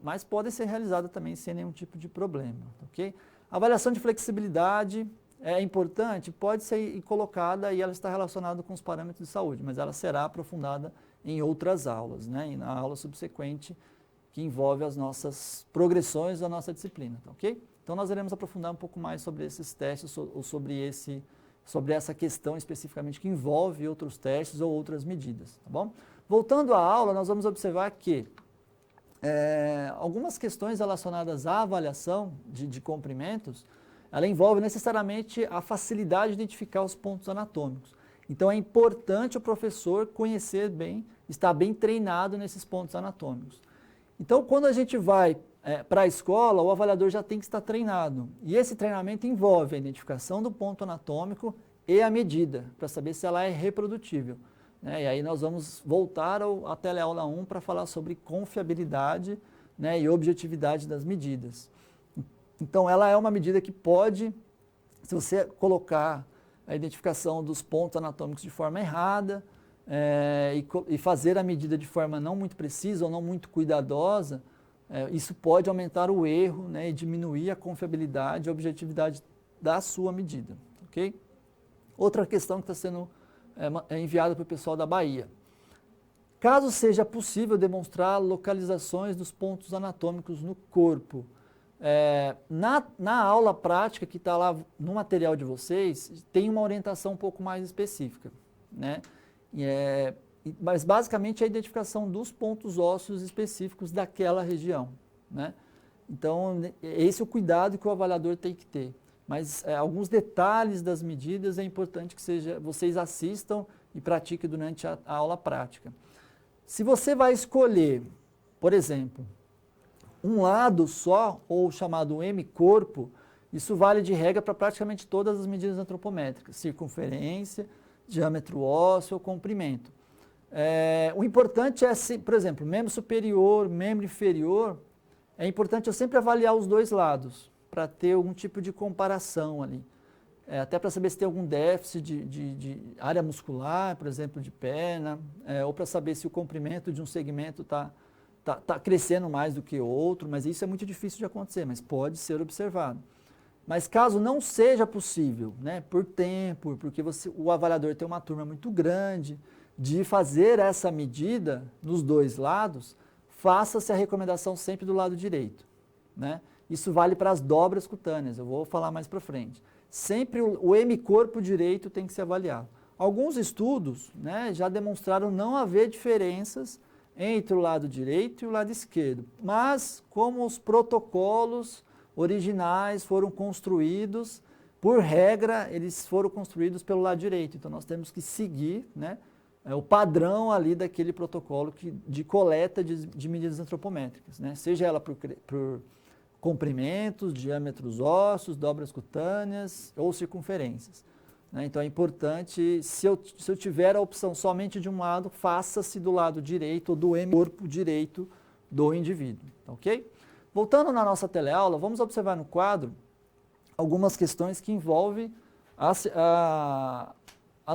Speaker 1: Mas pode ser realizada também sem nenhum tipo de problema. Okay? A avaliação de flexibilidade é importante, pode ser colocada e ela está relacionada com os parâmetros de saúde, mas ela será aprofundada em outras aulas, né? E na aula subsequente que envolve as nossas progressões da nossa disciplina, tá, ok? Então nós iremos aprofundar um pouco mais sobre esses testes ou sobre essa questão especificamente que envolve outros testes ou outras medidas, tá bom? Voltando à aula, nós vamos observar que algumas questões relacionadas à avaliação de comprimentos, ela envolve necessariamente a facilidade de identificar os pontos anatômicos. Então é importante o professor conhecer bem, estar bem treinado nesses pontos anatômicos. Então quando a gente vai para a escola, o avaliador já tem que estar treinado. E esse treinamento envolve a identificação do ponto anatômico e a medida, para saber se ela é reprodutível. Né? E aí nós vamos voltar à teleaula 1 para falar sobre confiabilidade, né, e objetividade das medidas. Então ela é uma medida que pode, se você colocar a identificação dos pontos anatômicos de forma errada e fazer a medida de forma não muito precisa ou não muito cuidadosa, isso pode aumentar o erro, né, e diminuir a confiabilidade e a objetividade da sua medida. Okay? Outra questão que está sendo enviada para o pessoal da Bahia. Caso seja possível demonstrar localizações dos pontos anatômicos no corpo, na aula prática que está lá no material de vocês, tem uma orientação um pouco mais específica, né? Mas basicamente é a identificação dos pontos ósseos específicos daquela região, né? Então, esse é o cuidado que o avaliador tem que ter. Mas alguns detalhes das medidas é importante que vocês assistam e pratiquem durante a aula prática. Se você vai escolher, por exemplo, um lado só, ou chamado M-corpo, isso vale de regra para praticamente todas as medidas antropométricas, circunferência, diâmetro ósseo, comprimento. O importante é, por exemplo, membro superior, membro inferior, é importante eu sempre avaliar os dois lados, para ter algum tipo de comparação ali. Até para saber se tem algum déficit de área muscular, por exemplo, de perna, ou para saber se o comprimento de um segmento está crescendo mais do que outro, mas isso é muito difícil de acontecer, mas pode ser observado. Mas caso não seja possível, né, por tempo, porque o avaliador tem uma turma muito grande, de fazer essa medida nos dois lados, faça-se a recomendação sempre do lado direito, né? Isso vale para as dobras cutâneas, eu vou falar mais para frente. Sempre o M-corpo direito tem que ser avaliado. Alguns estudos, né, já demonstraram não haver diferenças entre o lado direito e o lado esquerdo, mas como os protocolos originais foram construídos, por regra, eles foram construídos pelo lado direito, então nós temos que seguir, né, o padrão ali daquele protocolo de coleta de medidas antropométricas, né, seja ela por comprimentos, diâmetros ósseos, dobras cutâneas ou circunferências. Né? Então é importante, se eu tiver a opção somente de um lado, faça-se do lado direito ou do M-corpo direito do indivíduo. Ok? Voltando na nossa teleaula, vamos observar no quadro algumas questões que envolvem as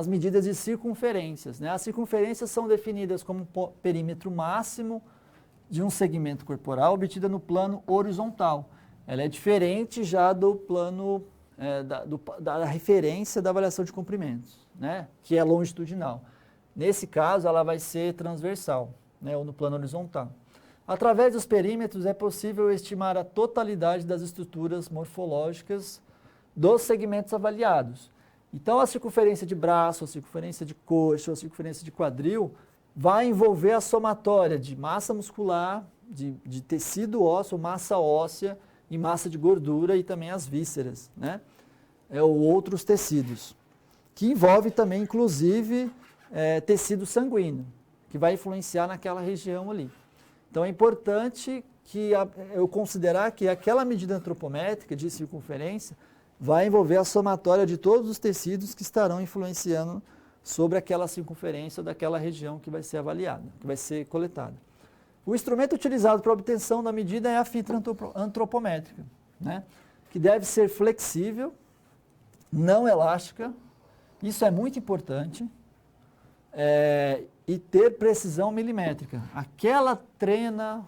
Speaker 1: medidas de circunferências. Né? As circunferências são definidas como perímetro máximo de um segmento corporal obtida no plano horizontal. Ela é diferente já do plano, da referência da avaliação de comprimentos, né, que é longitudinal. Nesse caso, ela vai ser transversal, né, ou no plano horizontal. Através dos perímetros é possível estimar a totalidade das estruturas morfológicas dos segmentos avaliados. Então, a circunferência de braço, a circunferência de coxa, a circunferência de quadril, vai envolver a somatória de massa muscular, de tecido ósseo, massa óssea e massa de gordura e também as vísceras, né? Ou outros tecidos, que envolve também, inclusive, tecido sanguíneo, que vai influenciar naquela região ali. Então é importante que eu considerar que aquela medida antropométrica de circunferência vai envolver a somatória de todos os tecidos que estarão influenciando sobre aquela circunferência daquela região que vai ser avaliada, que vai ser coletada. O instrumento utilizado para a obtenção da medida é a fita antropométrica, né? Que deve ser flexível, não elástica, isso é muito importante, e ter precisão milimétrica. Aquela trena,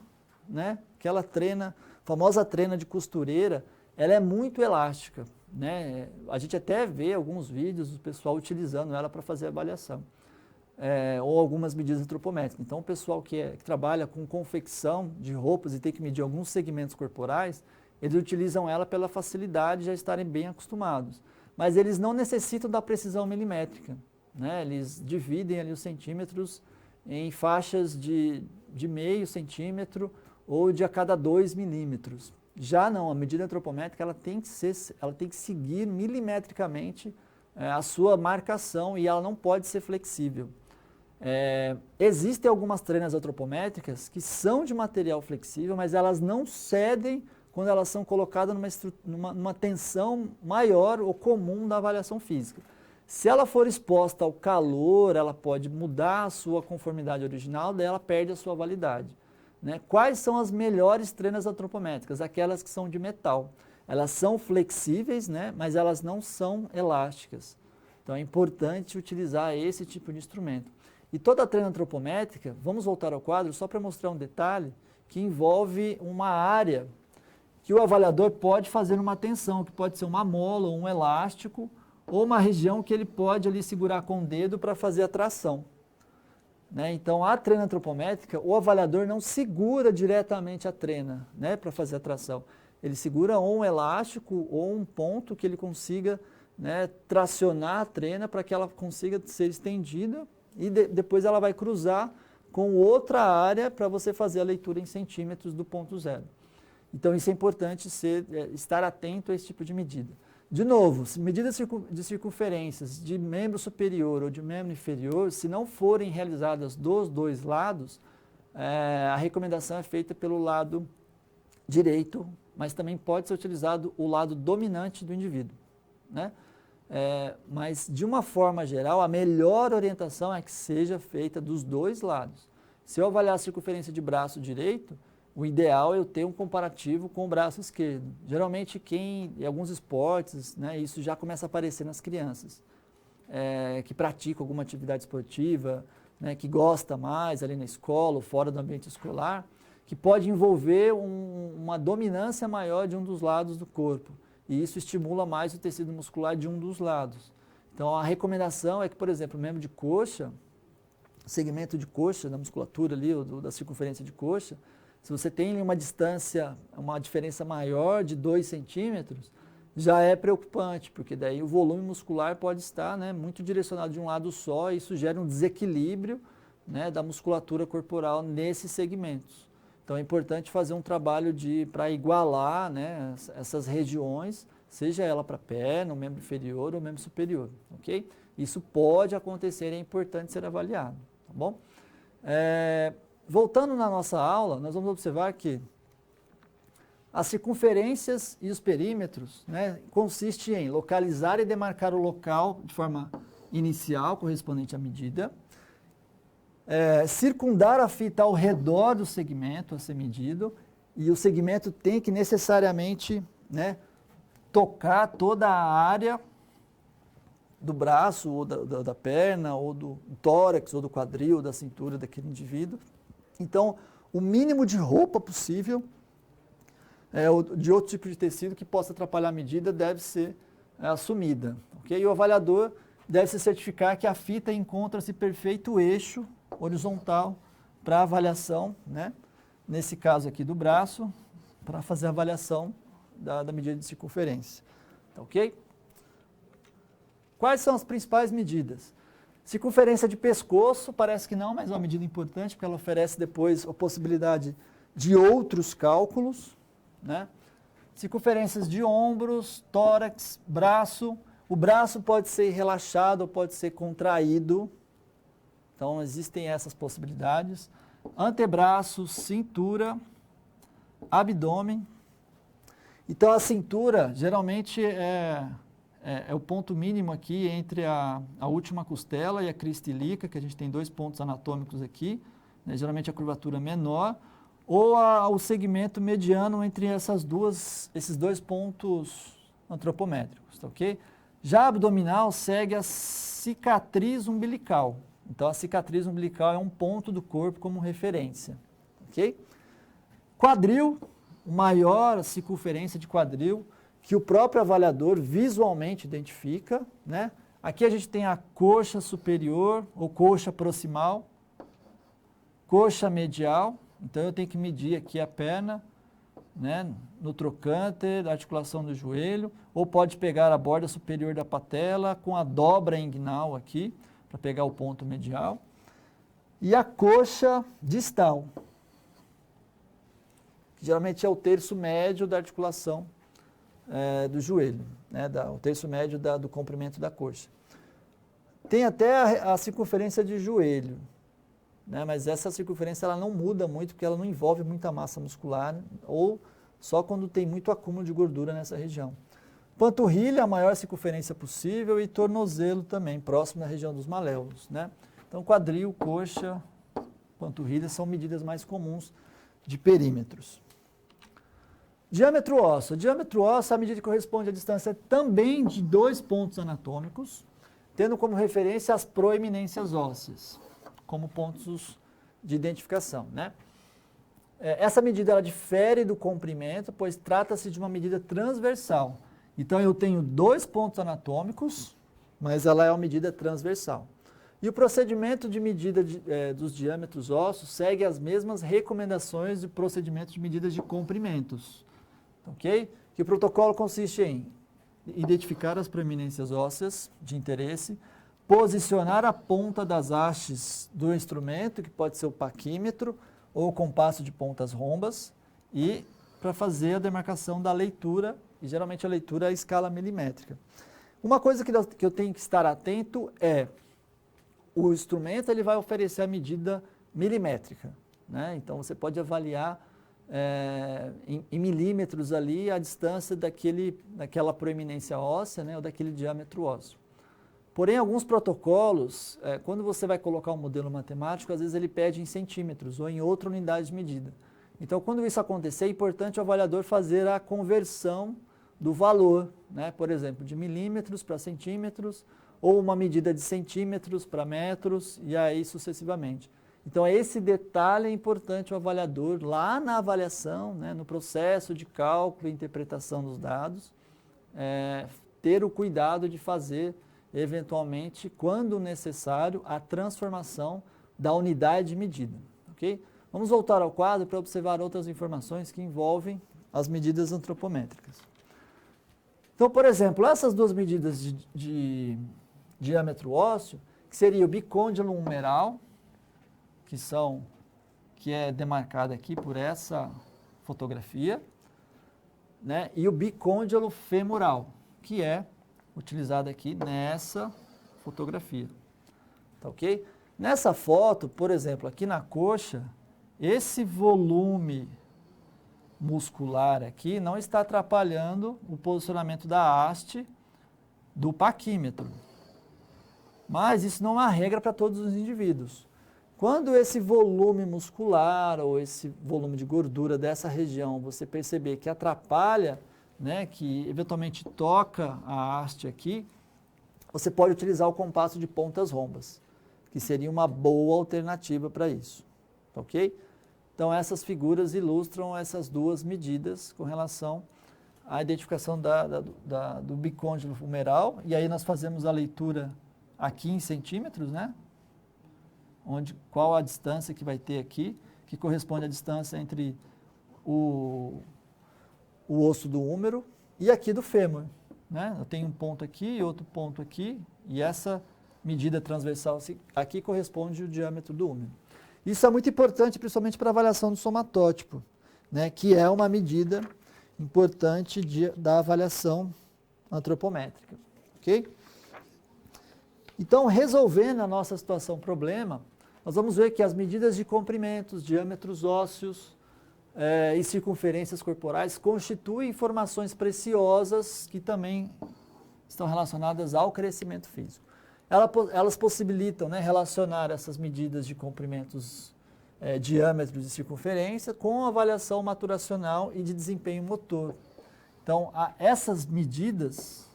Speaker 1: né? Aquela trena, famosa trena de costureira, ela é muito elástica. Né? A gente até vê alguns vídeos do pessoal utilizando ela para fazer avaliação, ou algumas medidas antropométricas. Então, o pessoal que trabalha com confecção de roupas e tem que medir alguns segmentos corporais, eles utilizam ela pela facilidade de já estarem bem acostumados. Mas eles não necessitam da precisão milimétrica. Né? Eles dividem ali os centímetros em faixas de meio centímetro ou de a cada 2 milímetros. Já não, a medida antropométrica ela tem que seguir milimetricamente a sua marcação e ela não pode ser flexível. Existem algumas trenas antropométricas que são de material flexível, mas elas não cedem quando elas são colocadas numa tensão maior ou comum da avaliação física. Se ela for exposta ao calor, ela pode mudar a sua conformidade original, daí ela perde a sua validade. Né? Quais são as melhores trenas antropométricas? Aquelas que são de metal. Elas são flexíveis, né? Mas elas não são elásticas. Então é importante utilizar esse tipo de instrumento. E toda a trena antropométrica, vamos voltar ao quadro só para mostrar um detalhe que envolve uma área que o avaliador pode fazer uma tensão, que pode ser uma mola ou um elástico, ou uma região que ele pode ali segurar com o dedo para fazer a tração. Né? Então, a trena antropométrica, o avaliador não segura diretamente a trena, né, para fazer a tração. Ele segura ou um elástico ou um ponto que ele consiga, né, tracionar a trena para que ela consiga ser estendida e depois ela vai cruzar com outra área para você fazer a leitura em centímetros do ponto zero. Então, isso é importante estar atento a esse tipo de medida. De novo, medidas de circunferências de membro superior ou de membro inferior, se não forem realizadas dos dois lados, a recomendação é feita pelo lado direito, mas também pode ser utilizado o lado dominante do indivíduo, né? Mas, de uma forma geral, a melhor orientação é que seja feita dos dois lados. Se eu avaliar a circunferência de braço direito, o ideal é eu ter um comparativo com o braço esquerdo. Geralmente, em alguns esportes, né, isso já começa a aparecer nas crianças, que praticam alguma atividade esportiva, né, que gosta mais ali na escola ou fora do ambiente escolar, que pode envolver uma dominância maior de um dos lados do corpo. E isso estimula mais o tecido muscular de um dos lados. Então, a recomendação é que, por exemplo, o membro de coxa, segmento de coxa, da musculatura ali, ou da circunferência de coxa, se você tem uma distância, uma diferença maior de 2 centímetros, já é preocupante, porque daí o volume muscular pode estar, né, muito direcionado de um lado só, e isso gera um desequilíbrio, né, da musculatura corporal nesses segmentos. Então é importante fazer um trabalho para igualar, né, essas regiões, seja ela para perna, o membro inferior ou o membro superior, ok? Isso pode acontecer e é importante ser avaliado, tá bom? Voltando na nossa aula, nós vamos observar que as circunferências e os perímetros, né, consiste em localizar e demarcar o local de forma inicial, correspondente à medida, circundar a fita ao redor do segmento a ser medido, e o segmento tem que necessariamente, né, tocar toda a área do braço, ou da perna, ou do tórax, ou do quadril, ou da cintura daquele indivíduo. Então, o mínimo de roupa possível, ou de outro tipo de tecido que possa atrapalhar a medida, deve ser assumida. Okay? E o avaliador deve se certificar que a fita encontra-se perfeito eixo horizontal para avaliação, né? Nesse caso aqui do braço, para fazer a avaliação da medida de circunferência. Tá, ok? Quais são as principais medidas? Circunferência de pescoço, parece que não, mas é uma medida importante, porque ela oferece depois a possibilidade de outros cálculos, né? Circunferências de ombros, tórax, braço. O braço pode ser relaxado ou pode ser contraído. Então, existem essas possibilidades. Antebraço, cintura, abdômen. Então, a cintura, geralmente, é o ponto mínimo aqui entre a última costela e a crista ilíaca, que a gente tem 2 pontos anatômicos aqui, né, geralmente a curvatura menor, ou o segmento mediano entre esses 2 pontos antropométricos, tá, ok? Já a abdominal segue a cicatriz umbilical. Então, a cicatriz umbilical é um ponto do corpo como referência, ok? Quadril, maior circunferência de quadril, que o próprio avaliador visualmente identifica, né? Aqui a gente tem a coxa superior ou coxa proximal, coxa medial, então eu tenho que medir aqui a perna, né, no trocânter, da articulação do joelho, ou pode pegar a borda superior da patela com a dobra inguinal aqui, para pegar o ponto medial. E a coxa distal, que geralmente é o terço médio da articulação do joelho, né, o terço médio do comprimento da coxa. Tem até a circunferência de joelho, né, mas essa circunferência ela não muda muito, porque ela não envolve muita massa muscular, ou só quando tem muito acúmulo de gordura nessa região. Panturrilha, a maior circunferência possível, e tornozelo também, próximo da região dos maléolos, né? Então, quadril, coxa, panturrilha são medidas mais comuns de perímetros. Diâmetro ósseo. Diâmetro ósseo é a medida que corresponde à distância também de 2 pontos anatômicos, tendo como referência as proeminências ósseas, como pontos de identificação, né? Essa medida ela difere do comprimento, pois trata-se de uma medida transversal. Então, eu tenho 2 pontos anatômicos, mas ela é uma medida transversal. E o procedimento de medida dos diâmetros ósseos segue as mesmas recomendações do procedimento de medidas de comprimentos. Ok? Que o protocolo consiste em identificar as proeminências ósseas de interesse, posicionar a ponta das hastes do instrumento, que pode ser o paquímetro ou o compasso de pontas rombas, e para fazer a demarcação da leitura, e geralmente a leitura é a escala milimétrica. Uma coisa que eu tenho que estar atento é o instrumento ele vai oferecer a medida milimétrica, né? Então você pode avaliar em milímetros ali a distância daquela proeminência óssea, né, ou daquele diâmetro ósseo. Porém, alguns protocolos, quando você vai colocar um modelo matemático, às vezes ele pede em centímetros ou em outra unidade de medida. Então, quando isso acontecer, é importante o avaliador fazer a conversão do valor, né, por exemplo, de milímetros para centímetros, ou uma medida de centímetros para metros, e aí sucessivamente. Então, esse detalhe é importante o avaliador, lá na avaliação, né, no processo de cálculo e interpretação dos dados, ter o cuidado de fazer, eventualmente, quando necessário, a transformação da unidade de medida. Okay? Vamos voltar ao quadro para observar outras informações que envolvem as medidas antropométricas. Então, por exemplo, essas duas medidas de diâmetro ósseo, que seria o bicôndilo humeral, que é demarcada aqui por essa fotografia, né, e o bicôndilo femoral, que é utilizado aqui nessa fotografia. Tá ok? Nessa foto, por exemplo, aqui na coxa, esse volume muscular aqui não está atrapalhando o posicionamento da haste do paquímetro. Mas isso não é uma regra para todos os indivíduos. Quando esse volume muscular ou esse volume de gordura dessa região você perceber que atrapalha, né, que eventualmente toca a haste aqui, você pode utilizar o compasso de pontas rombas, que seria uma boa alternativa para isso. Tá ok? Então essas figuras ilustram essas duas medidas com relação à identificação do bicôndilo humeral, e aí nós fazemos a leitura aqui em centímetros, né? Qual a distância que vai ter aqui, que corresponde à distância entre o osso do húmero e aqui do fêmur, né? Eu tenho um ponto aqui e outro ponto aqui, e essa medida transversal aqui corresponde ao diâmetro do húmero. Isso é muito importante, principalmente para a avaliação do somatótipo, né? Que é uma medida importante da avaliação antropométrica, ok? Então, resolvendo a nossa situação problema, nós vamos ver que as medidas de comprimentos, diâmetros ósseos e circunferências corporais constituem informações preciosas que também estão relacionadas ao crescimento físico. Elas possibilitam, né, relacionar essas medidas de comprimentos, diâmetros e circunferência com a avaliação maturacional e de desempenho motor. Então, essas medidas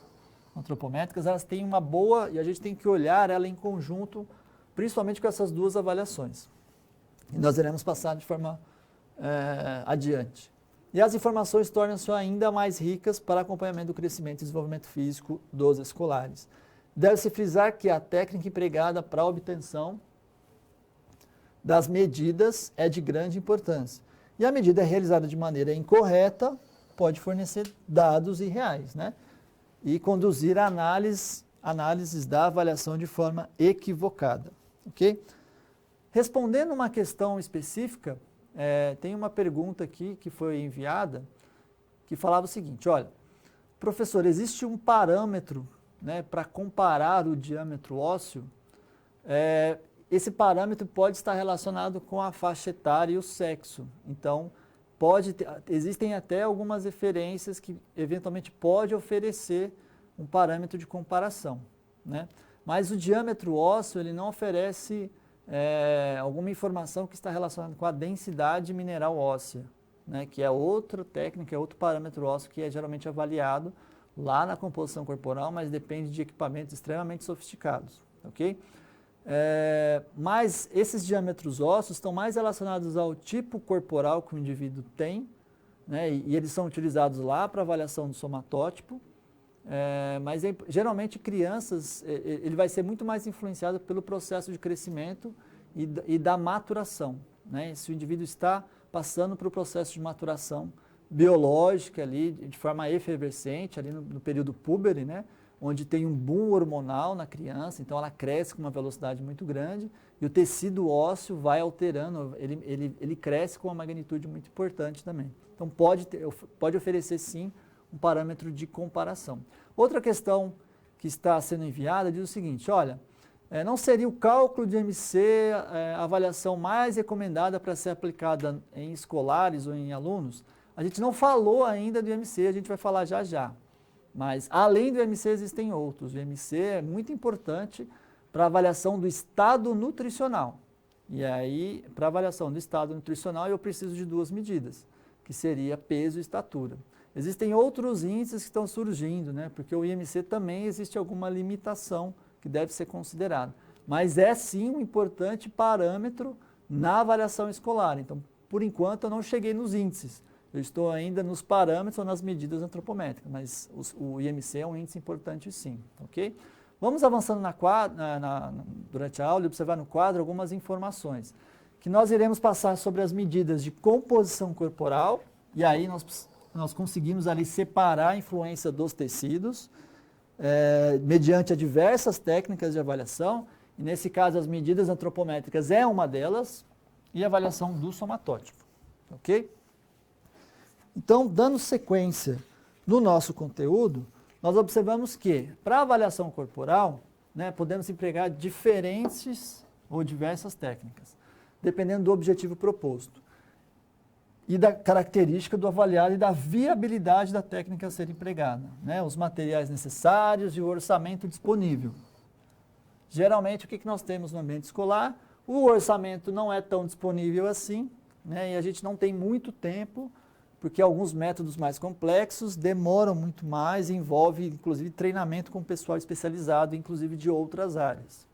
Speaker 1: antropométricas, elas têm uma boa, e a gente tem que olhar ela em conjunto, principalmente com essas duas avaliações. E nós iremos passar de forma adiante. E as informações tornam-se ainda mais ricas para acompanhamento do crescimento e desenvolvimento físico dos escolares. Deve-se frisar que a técnica empregada para a obtenção das medidas é de grande importância. E a medida realizada de maneira incorreta pode fornecer dados irreais, né? E conduzir a análises da avaliação de forma equivocada. Okay? Respondendo uma questão específica, tem uma pergunta aqui que foi enviada que falava o seguinte: olha, professor, existe um parâmetro, né, para comparar o diâmetro ósseo? Esse parâmetro pode estar relacionado com a faixa etária e o sexo. Então, existem até algumas referências que eventualmente pode oferecer um parâmetro de comparação, né? Mas o diâmetro ósseo ele não oferece alguma informação que está relacionada com a densidade mineral óssea, né? Que é outra técnica, é outro parâmetro ósseo que é geralmente avaliado lá na composição corporal, mas depende de equipamentos extremamente sofisticados, ok? Mas esses diâmetros ósseos estão mais relacionados ao tipo corporal que o indivíduo tem, né, e eles são utilizados lá para avaliação do somatótipo, mas geralmente crianças, ele vai ser muito mais influenciado pelo processo de crescimento e da maturação, né? Se o indivíduo está passando para o processo de maturação biológica ali, de forma efervescente, ali no período púbere, né? Onde tem um boom hormonal na criança, então ela cresce com uma velocidade muito grande e o tecido ósseo vai alterando, ele cresce com uma magnitude muito importante também. Então pode oferecer sim um parâmetro de comparação. Outra questão que está sendo enviada diz o seguinte: olha, Não seria o cálculo de IMC a avaliação mais recomendada para ser aplicada em escolares ou em alunos? A gente não falou ainda do IMC, a gente vai falar já já. Mas além do IMC existem outros. O IMC é muito importante para a avaliação do estado nutricional. E aí, para a avaliação do estado nutricional, eu preciso de duas medidas, que seria peso e estatura. Existem outros índices que estão surgindo, né? Porque o IMC também existe alguma limitação que deve ser considerada. Mas é sim um importante parâmetro na avaliação escolar. Então, por enquanto, eu não cheguei nos índices. Eu estou ainda nos parâmetros ou nas medidas antropométricas, mas o IMC é um índice importante sim, ok? Vamos avançando durante a aula e observar no quadro algumas informações, que nós iremos passar sobre as medidas de composição corporal, e aí nós conseguimos ali separar a influência dos tecidos, mediante diversas técnicas de avaliação, e nesse caso as medidas antropométricas é uma delas, e a avaliação do somatótipo, ok? Então, dando sequência no nosso conteúdo, nós observamos que, para avaliação corporal, né, podemos empregar diferentes ou diversas técnicas, dependendo do objetivo proposto e da característica do avaliado e da viabilidade da técnica a ser empregada, né, os materiais necessários e o orçamento disponível. Geralmente, o que nós temos no ambiente escolar? O orçamento não é tão disponível assim, né, e a gente não tem muito tempo, porque alguns métodos mais complexos demoram muito mais e envolve, inclusive, treinamento com pessoal especializado, inclusive de outras áreas.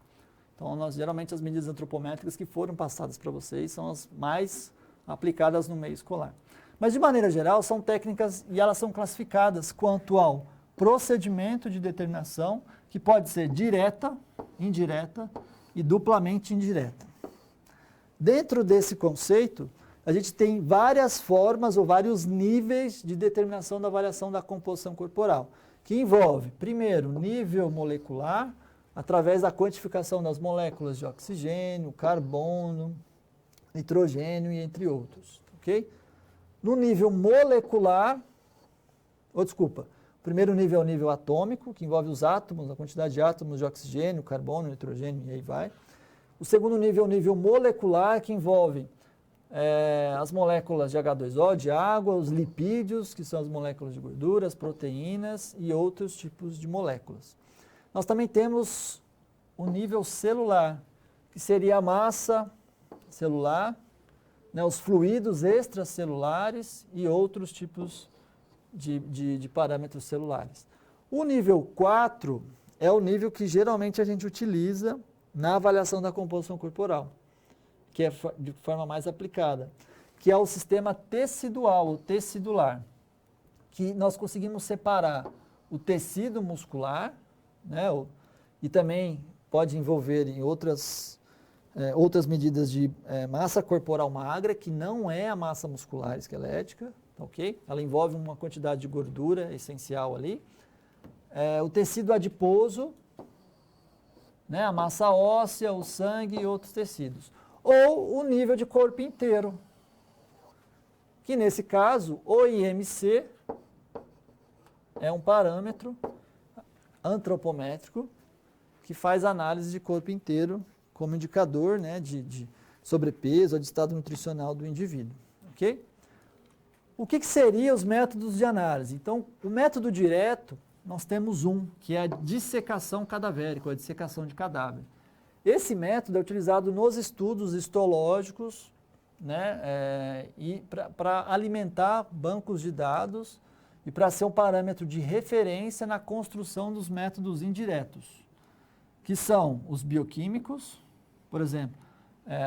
Speaker 1: Então, geralmente, as medidas antropométricas que foram passadas para vocês são as mais aplicadas no meio escolar. Mas, de maneira geral, são técnicas e elas são classificadas quanto ao procedimento de determinação, que pode ser direta, indireta e duplamente indireta. Dentro desse conceito, a gente tem várias formas ou vários níveis de determinação da avaliação da composição corporal, que envolve, primeiro, nível molecular, através da quantificação das moléculas de oxigênio, carbono, nitrogênio e entre outros, ok? No nível molecular, o primeiro nível é o nível atômico, que envolve os átomos, a quantidade de átomos de oxigênio, carbono, nitrogênio e aí vai. O segundo nível é o nível molecular, que envolve as moléculas de H2O, de água, os lipídios, que são as moléculas de gordura, as proteínas e outros tipos de moléculas. Nós também temos o nível celular, que seria a massa celular, né, os fluidos extracelulares e outros tipos de parâmetros celulares. O nível 4 é o nível que geralmente a gente utiliza na avaliação da composição corporal, que é de forma mais aplicada, que é o sistema tecidual, ou tecidular, que nós conseguimos separar o tecido muscular, né, e também pode envolver em outras medidas de massa corporal magra, que não é a massa muscular esquelética, ok? Ela envolve uma quantidade de gordura essencial ali. O tecido adiposo, né, a massa óssea, o sangue e outros tecidos. Ou o nível de corpo inteiro, que nesse caso, o IMC é um parâmetro antropométrico que faz análise de corpo inteiro como indicador, né, de sobrepeso ou de estado nutricional do indivíduo, ok? O que seriam os métodos de análise? Então, o método direto, nós temos um, que é a dissecação cadavérica, ou a dissecação de cadáver. Esse método é utilizado nos estudos histológicos, né, e para alimentar bancos de dados e para ser um parâmetro de referência na construção dos métodos indiretos, que são os bioquímicos, por exemplo,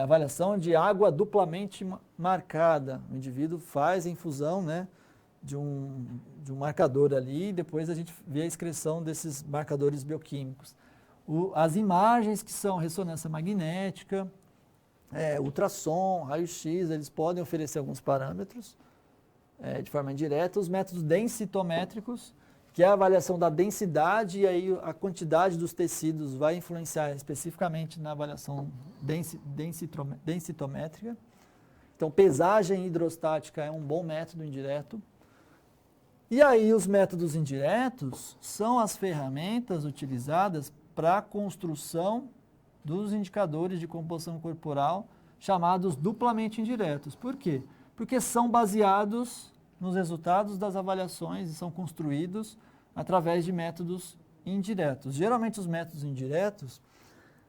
Speaker 1: avaliação de água duplamente marcada. O indivíduo faz a infusão, né, de um marcador ali e depois a gente vê a excreção desses marcadores bioquímicos. As imagens que são ressonância magnética, ultrassom, raio-x, eles podem oferecer alguns parâmetros de forma indireta. Os métodos densitométricos, que é a avaliação da densidade e aí a quantidade dos tecidos vai influenciar especificamente na avaliação densitométrica. Então, pesagem hidrostática é um bom método indireto. E aí, os métodos indiretos são as ferramentas utilizadas para a construção dos indicadores de composição corporal chamados duplamente indiretos. Por quê? Porque são baseados nos resultados das avaliações e são construídos através de métodos indiretos. Geralmente os métodos indiretos,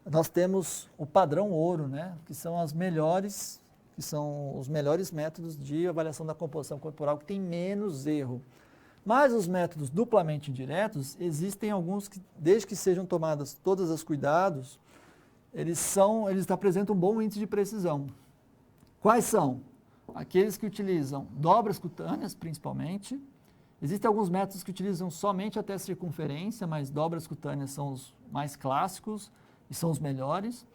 Speaker 1: nós temos o padrão ouro, né, que são os melhores métodos de avaliação da composição corporal, que tem menos erro. Mas os métodos duplamente indiretos, existem alguns que, desde que sejam tomadas todos os cuidados, eles apresentam um bom índice de precisão. Quais são? Aqueles que utilizam dobras cutâneas, principalmente. Existem alguns métodos que utilizam somente até a circunferência, mas dobras cutâneas são os mais clássicos e são os melhores.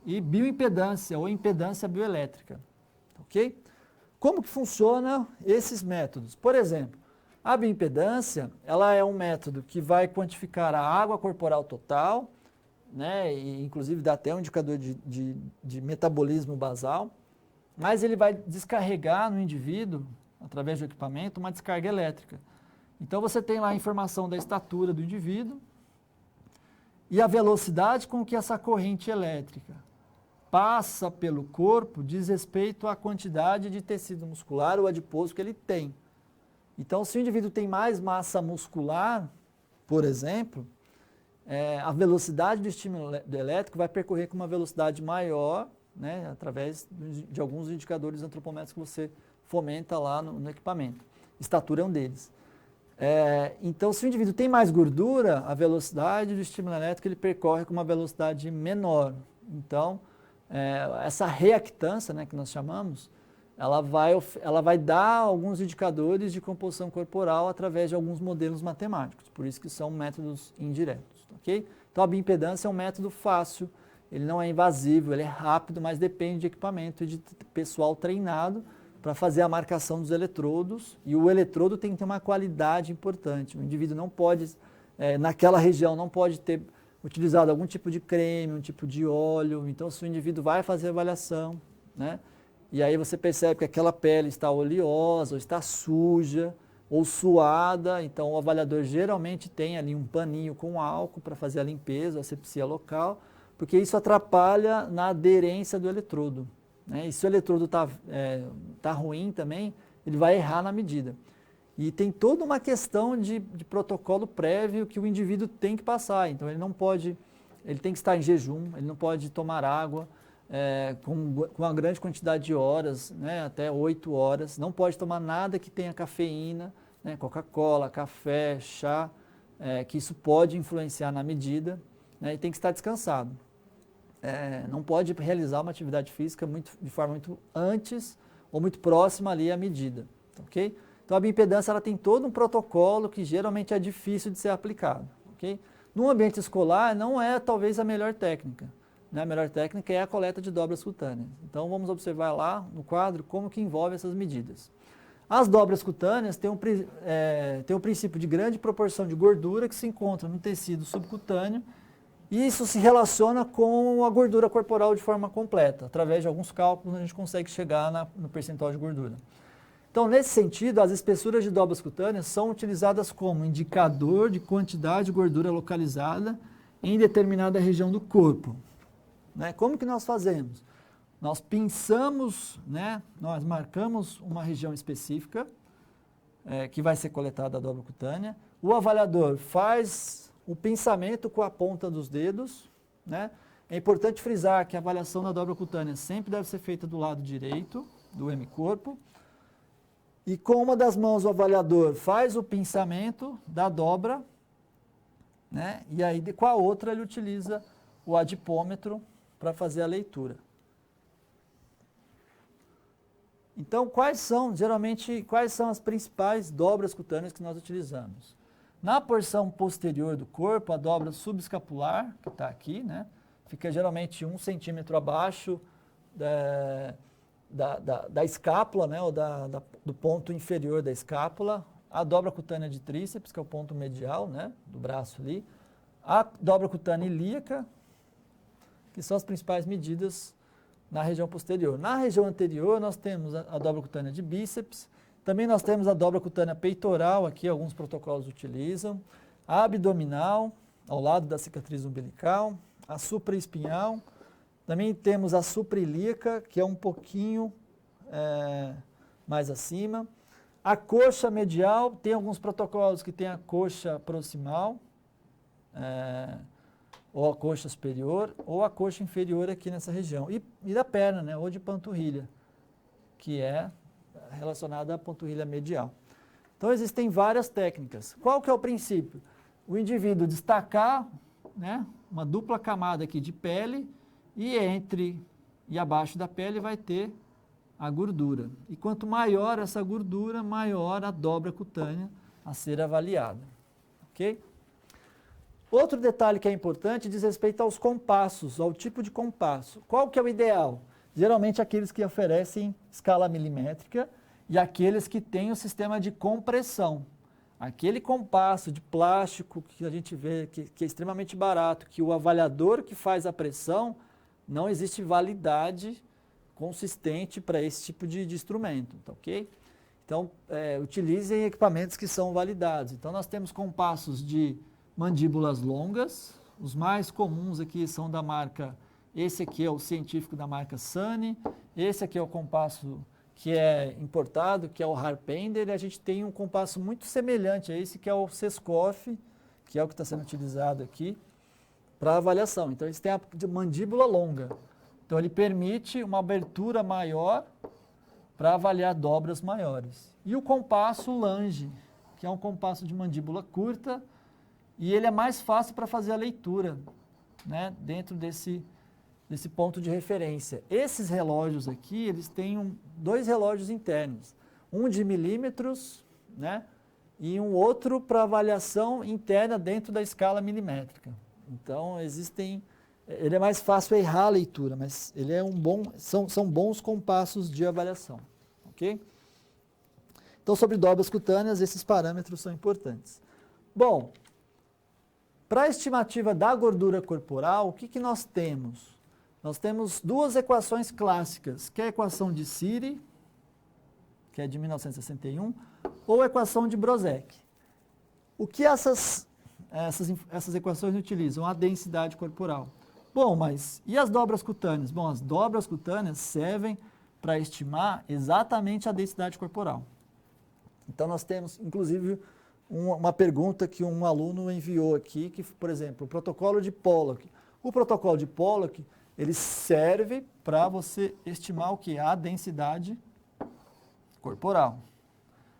Speaker 1: E bioimpedância ou impedância bioelétrica. Ok? Como que funciona esses métodos? Por exemplo, a bioimpedância, ela é um método que vai quantificar a água corporal total, né, e inclusive dá até um indicador de metabolismo basal, mas ele vai descarregar no indivíduo, através do equipamento, uma descarga elétrica. Então você tem lá a informação da estatura do indivíduo e a velocidade com que essa corrente elétrica passa pelo corpo diz respeito à quantidade de tecido muscular ou adiposo que ele tem. Então, se o indivíduo tem mais massa muscular, por exemplo, a velocidade do estímulo elétrico vai percorrer com uma velocidade maior, né, através de alguns indicadores antropométricos que você fomenta lá no equipamento. Estatura é um deles. Então, se o indivíduo tem mais gordura, a velocidade do estímulo elétrico ele percorre com uma velocidade menor. Então, essa reactância, né, que nós chamamos, ela vai dar alguns indicadores de composição corporal através de alguns modelos matemáticos, por isso que são métodos indiretos, ok? Então a bioimpedância é um método fácil, ele não é invasivo, ele é rápido, mas depende de equipamento e de pessoal treinado para fazer a marcação dos eletrodos, e o eletrodo tem que ter uma qualidade importante, o indivíduo não pode, naquela região, não pode ter utilizado algum tipo de creme, um tipo de óleo, então se o indivíduo vai fazer a avaliação, né? E aí você percebe que aquela pele está oleosa, ou está suja, ou suada. Então o avaliador geralmente tem ali um paninho com álcool para fazer a limpeza, a asepsia local, porque isso atrapalha na aderência do eletrodo, né? E se o eletrodo tá ruim também, ele vai errar na medida. E tem toda uma questão de protocolo prévio que o indivíduo tem que passar. Então ele tem que estar em jejum, ele não pode tomar água, com uma grande quantidade de horas, né, até 8 horas, não pode tomar nada que tenha cafeína, né, Coca-Cola, café, chá, que isso pode influenciar na medida, né, e tem que estar descansado. Não pode realizar uma atividade física de forma muito antes ou muito próxima ali à medida, ok? Então a bioimpedância ela tem todo um protocolo que geralmente é difícil de ser aplicado, ok? No ambiente escolar não é talvez a melhor técnica. A melhor técnica é a coleta de dobras cutâneas. Então vamos observar lá no quadro como que envolve essas medidas. As dobras cutâneas têm um princípio de grande proporção de gordura que se encontra no tecido subcutâneo e isso se relaciona com a gordura corporal de forma completa. Através de alguns cálculos a gente consegue chegar no percentual de gordura. Então, nesse sentido, as espessuras de dobras cutâneas são utilizadas como indicador de quantidade de gordura localizada em determinada região do corpo. Como que nós fazemos? Nós pinçamos, nós marcamos uma região específica que vai ser coletada a dobra cutânea. O avaliador faz o pinçamento com a ponta dos dedos. É importante frisar que a avaliação da dobra cutânea sempre deve ser feita do lado direito do hemicorpo. E com uma das mãos o avaliador faz o pinçamento da dobra, e aí com a outra ele utiliza o adipômetro para fazer a leitura. Então, quais são as principais dobras cutâneas que nós utilizamos? Na porção posterior do corpo, a dobra subescapular, que está aqui, fica geralmente 1 centímetro abaixo da escápula, ou do ponto inferior da escápula. A dobra cutânea de tríceps, que é o ponto medial, do braço ali. A dobra cutânea ilíaca, que são as principais medidas na região posterior. Na região anterior, nós temos a dobra cutânea de bíceps, também nós temos a dobra cutânea peitoral, aqui alguns protocolos utilizam, a abdominal, ao lado da cicatriz umbilical, a supraespinhal, Também temos a suprilíaca, que é um pouquinho mais acima. A coxa medial, tem alguns protocolos que tem a coxa proximal, ou a coxa superior, ou a coxa inferior aqui nessa região. E da perna, né, ou de panturrilha, que é relacionada à panturrilha medial. Então, existem várias técnicas. Qual que é o princípio? O indivíduo destacar, né, uma dupla camada aqui de pele, e entre e abaixo da pele vai ter a gordura. E quanto maior essa gordura, maior a dobra cutânea a ser avaliada. Ok? Outro detalhe que é importante diz respeito aos compassos, ao tipo de compasso. Qual que é o ideal? Geralmente aqueles que oferecem escala milimétrica e aqueles que têm o sistema de compressão. Aquele compasso de plástico que a gente vê que é extremamente barato, que o avaliador que faz a pressão, não existe validade consistente para esse tipo de instrumento, tá ok? Então, utilizem equipamentos que são validados. Então, nós temos compassos de mandíbulas longas, os mais comuns aqui são da marca, esse aqui é o científico da marca Sany, esse aqui é o compasso que é importado, que é o Harpender, e a gente tem um compasso muito semelhante a esse, que é o Sescoff, que é o que está sendo utilizado aqui para avaliação. Então, eles têm a mandíbula longa. Então, ele permite uma abertura maior para avaliar dobras maiores. E o compasso Lange, que é um compasso de mandíbula curta, e ele é mais fácil para fazer a leitura, né, dentro desse ponto de referência. Esses relógios aqui, eles têm dois relógios internos, um de milímetros, né, e um outro para avaliação interna dentro da escala milimétrica. Então, ele é mais fácil errar a leitura, mas ele é são bons compassos de avaliação, ok? Então, sobre dobras cutâneas, esses parâmetros são importantes. Bom, para a estimativa da gordura corporal, o que nós temos? Nós temos duas equações clássicas, que é a equação de Siri, que é de 1961, ou a equação de Brozzek. O que essas equações utilizam? A densidade corporal. Bom, mas e as dobras cutâneas? Bom, as dobras cutâneas servem para estimar exatamente a densidade corporal. Então, nós temos, inclusive, uma pergunta que um aluno enviou aqui, que, por exemplo, o protocolo de Pollack. O protocolo de Pollack, ele serve para você estimar o que? A densidade corporal.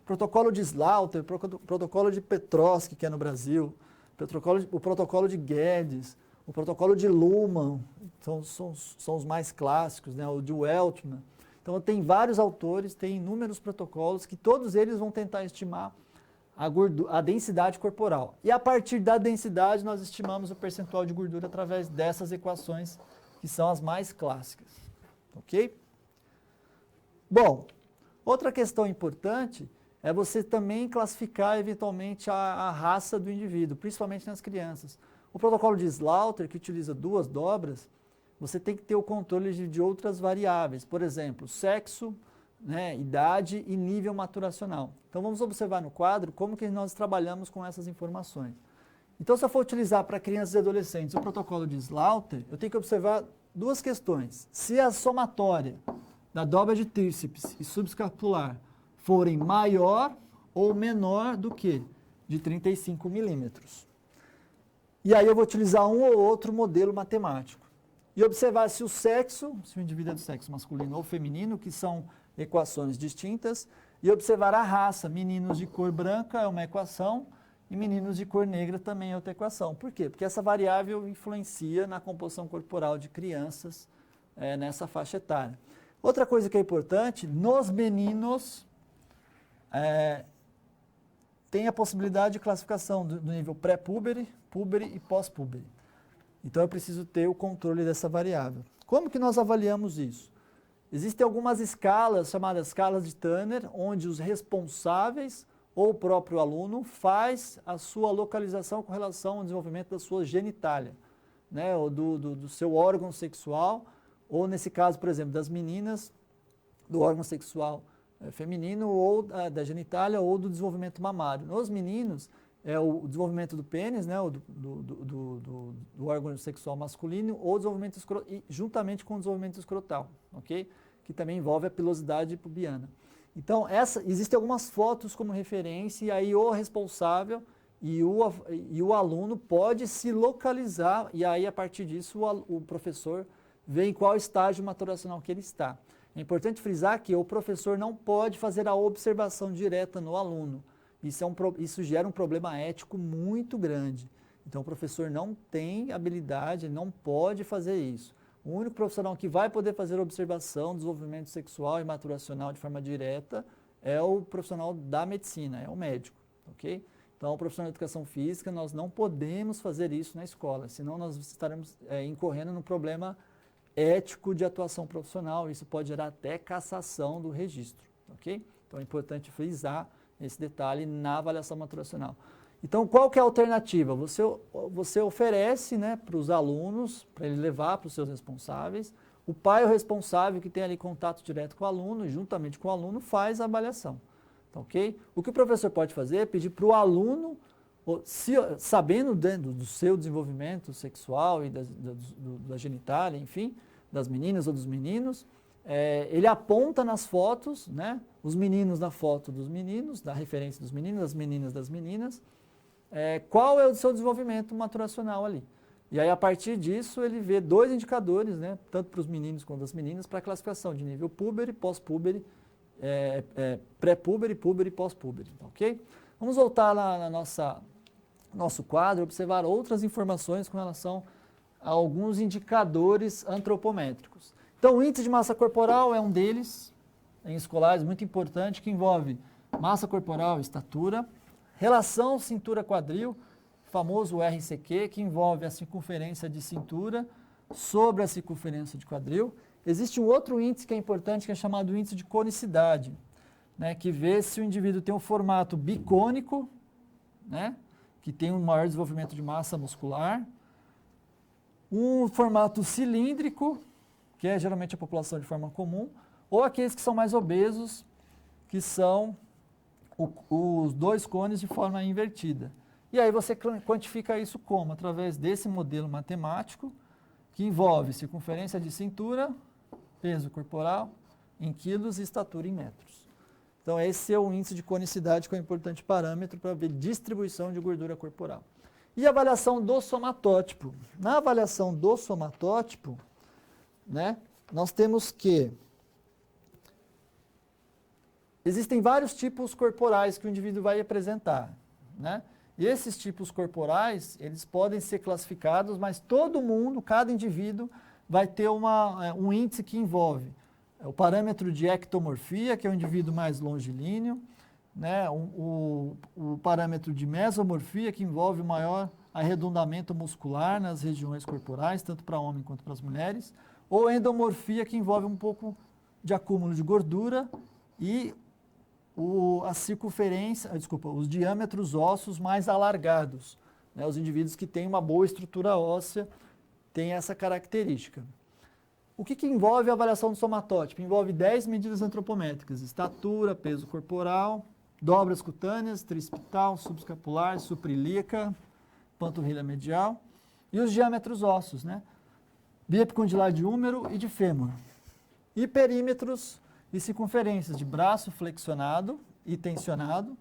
Speaker 1: Protocolo de Slaughter, protocolo de Petrosky, que é no Brasil, o protocolo de Guedes, o protocolo de Luhmann, são os mais clássicos, né? O de Weltman. Então, tem vários autores, tem inúmeros protocolos, que todos eles vão tentar estimar a densidade corporal. E a partir da densidade, nós estimamos o percentual de gordura através dessas equações, que são as mais clássicas. Ok? Bom, outra questão importante é você também classificar eventualmente a raça do indivíduo, principalmente nas crianças. O protocolo de Slaughter, que utiliza duas dobras, você tem que ter o controle de outras variáveis, por exemplo, sexo, né, idade e nível maturacional. Então, vamos observar no quadro como que nós trabalhamos com essas informações. Então, se eu for utilizar para crianças e adolescentes o protocolo de Slaughter, eu tenho que observar duas questões. Se a somatória da dobra de tríceps e subescapular forem maior ou menor do que de 35 milímetros. E aí eu vou utilizar um ou outro modelo matemático. E observar se o sexo, se o indivíduo é do sexo masculino ou feminino, que são equações distintas, e observar a raça. Meninos de cor branca é uma equação e meninos de cor negra também é outra equação. Por quê? Porque essa variável influencia na composição corporal de crianças nessa faixa etária. Outra coisa que é importante, nos meninos tem a possibilidade de classificação do nível pré-púbere, púbere e pós-púbere. Então, eu preciso ter o controle dessa variável. Como que nós avaliamos isso? Existem algumas escalas, chamadas escalas de Tanner, onde os responsáveis ou o próprio aluno faz a sua localização com relação ao desenvolvimento da sua genitália, né, ou do seu órgão sexual, ou nesse caso, por exemplo, das meninas, do órgão sexual feminino, ou da genitália, ou do desenvolvimento mamário. Nos meninos, é o desenvolvimento do pênis, né, do órgão sexual masculino, ou desenvolvimento juntamente com o desenvolvimento escrotal, ok? Que também envolve a pilosidade pubiana. Então, existem algumas fotos como referência, e aí o responsável e o aluno pode se localizar, e aí a partir disso o professor vê em qual estágio maturacional que ele está. É importante frisar que o professor não pode fazer a observação direta no aluno. Isso gera um problema ético muito grande. Então, o professor não tem habilidade, ele não pode fazer isso. O único profissional que vai poder fazer observação, desenvolvimento sexual e maturacional de forma direta é o profissional da medicina, é o médico, ok? Então, o profissional de educação física, nós não podemos fazer isso na escola, senão nós estaremos incorrendo no problema ético de atuação profissional. Isso pode gerar até cassação do registro, ok? Então, é importante frisar esse detalhe na avaliação maturacional. Então, qual que é a alternativa? Você oferece, né, para os alunos, para ele levar para os seus responsáveis. O pai é o responsável que tem ali contato direto com o aluno, e juntamente com o aluno faz a avaliação. Tá, ok? O que o professor pode fazer é pedir para o aluno, sabendo do seu desenvolvimento sexual e da genitália, enfim, das meninas ou dos meninos, ele aponta nas fotos, né, os meninos na foto dos meninos, da referência dos meninos, as meninas das meninas, qual é o seu desenvolvimento maturacional ali. E aí, a partir disso, ele vê 2 indicadores, né, tanto para os meninos quanto das meninas, para a classificação de nível púbere, pós-púbere, pré-púbere, púbere e pós-púbere, ok? Vamos voltar lá na nosso quadro e observar outras informações com relação a alguns indicadores antropométricos. Então, o índice de massa corporal é um deles, em escolares, muito importante, que envolve massa corporal e estatura, relação cintura-quadril, famoso RCQ, que envolve a circunferência de cintura sobre a circunferência de quadril. Existe um outro índice que é importante, que é chamado índice de conicidade, né, que vê se o indivíduo tem um formato bicônico, né, que tem um maior desenvolvimento de massa muscular, um formato cilíndrico, que é geralmente a população de forma comum, ou aqueles que são mais obesos, que são os 2 cones de forma invertida. E aí você quantifica isso como? Através desse modelo matemático, que envolve circunferência de cintura, peso corporal em quilos e estatura em metros. Então, esse é o índice de conicidade, que é um importante parâmetro para ver distribuição de gordura corporal. E a avaliação do somatótipo. Na avaliação do somatótipo, né, nós temos que existem vários tipos corporais que o indivíduo vai apresentar, né? E esses tipos corporais, eles podem ser classificados, mas todo mundo, cada indivíduo, vai ter um índice que envolve o parâmetro de ectomorfia, que é o indivíduo mais longilíneo, né? O parâmetro de mesomorfia, que envolve o maior arredondamento muscular nas regiões corporais, tanto para homem quanto para as mulheres, ou endomorfia, que envolve um pouco de acúmulo de gordura, e a circunferência, os diâmetros ósseos mais alargados, né? Os indivíduos que têm uma boa estrutura óssea têm essa característica. O que envolve a avaliação do somatótipo? Envolve 10 medidas antropométricas: estatura, peso corporal, dobras cutâneas, trispital, subescapular, suprilíaca, panturrilha medial, e os diâmetros ósseos, né? Biepicondilar de húmero e de fêmur. E perímetros e circunferências de braço flexionado e tensionado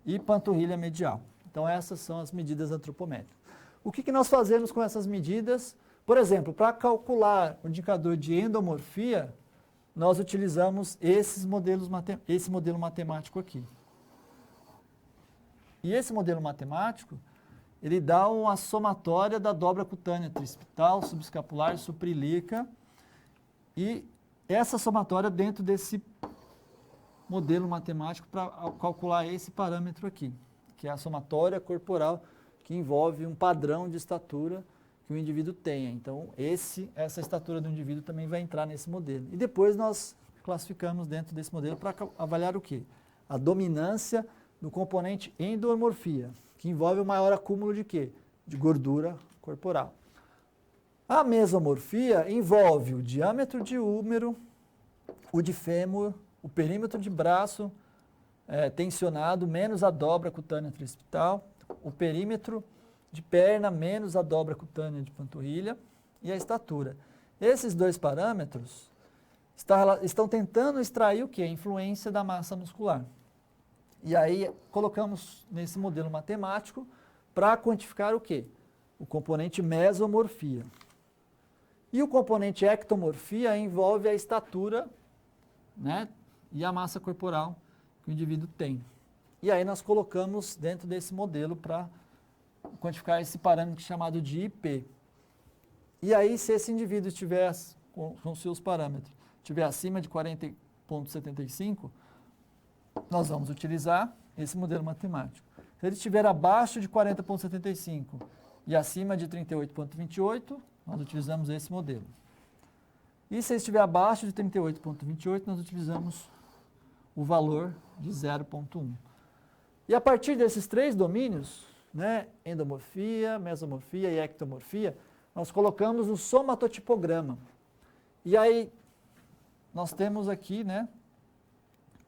Speaker 1: e panturrilha medial. Então, essas são as medidas antropométricas. O que nós fazemos com essas medidas? Por exemplo, para calcular o indicador de endomorfia, nós utilizamos esse modelo matemático aqui. E esse modelo matemático, ele dá uma somatória da dobra cutânea trispital, subescapular e suprilíaca, e essa somatória dentro desse modelo matemático para calcular esse parâmetro aqui, que é a somatória corporal, que envolve um padrão de estatura que o indivíduo tenha. Então, essa estatura do indivíduo também vai entrar nesse modelo. E depois nós classificamos dentro desse modelo para avaliar o quê? A dominância do componente endomorfia, que envolve o maior acúmulo de quê? De gordura corporal. A mesomorfia envolve o diâmetro de húmero, o de fêmur, o perímetro de braço tensionado, menos a dobra cutânea trispital, o perímetro de perna menos a dobra cutânea de panturrilha e a estatura. Esses dois parâmetros estão tentando extrair o quê? A influência da massa muscular. E aí colocamos nesse modelo matemático para quantificar o quê? O componente mesomorfia. E o componente ectomorfia envolve a estatura, né, e a massa corporal que o indivíduo tem. E aí nós colocamos dentro desse modelo para quantificar esse parâmetro chamado de IP. E aí, se esse indivíduo estiver com seus parâmetros, estiver acima de 40,75, nós vamos utilizar esse modelo matemático. Se ele estiver abaixo de 40,75 e acima de 38,28, nós utilizamos esse modelo. E se ele estiver abaixo de 38,28, nós utilizamos o valor de 0,1. E a partir desses três domínios, né, endomorfia, mesomorfia e ectomorfia, nós colocamos o somatotipograma. E aí, nós temos aqui, né,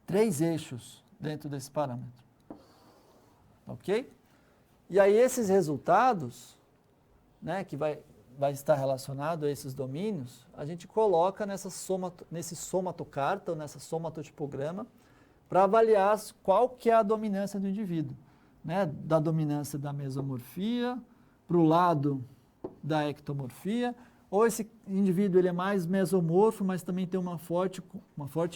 Speaker 1: 3 eixos dentro desse parâmetro. Ok? E aí, esses resultados, né, que vai estar relacionado a esses domínios, a gente coloca nesse somatocarta, ou nessa somatotipograma, para avaliar qual que é a dominância do indivíduo, né, da dominância da mesomorfia para o lado da ectomorfia, ou esse indivíduo ele é mais mesomorfo, mas também tem uma forte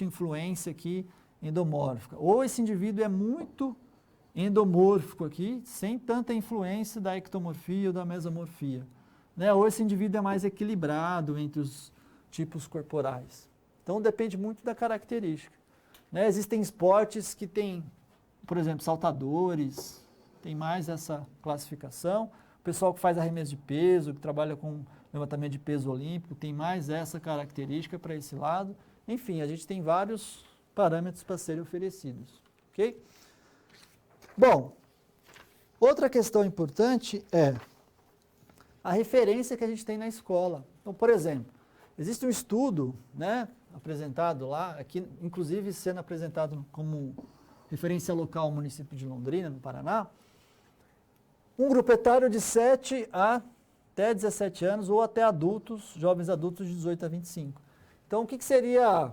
Speaker 1: influência aqui endomórfica, ou esse indivíduo é muito endomórfico aqui, sem tanta influência da ectomorfia ou da mesomorfia, né, ou esse indivíduo é mais equilibrado entre os tipos corporais. Então depende muito da característica. Né, existem esportes que têm, por exemplo, saltadores, tem mais essa classificação. O pessoal que faz arremesso de peso, que trabalha com levantamento de peso olímpico, tem mais essa característica para esse lado. Enfim, a gente tem vários parâmetros para serem oferecidos. Ok? Bom, outra questão importante é a referência que a gente tem na escola. Então, por exemplo, existe um estudo, né, apresentado lá, aqui, inclusive sendo apresentado como referência local ao município de Londrina, no Paraná, um grupo etário de 7 até 17 anos ou até adultos, jovens adultos de 18 a 25. Então, o que seria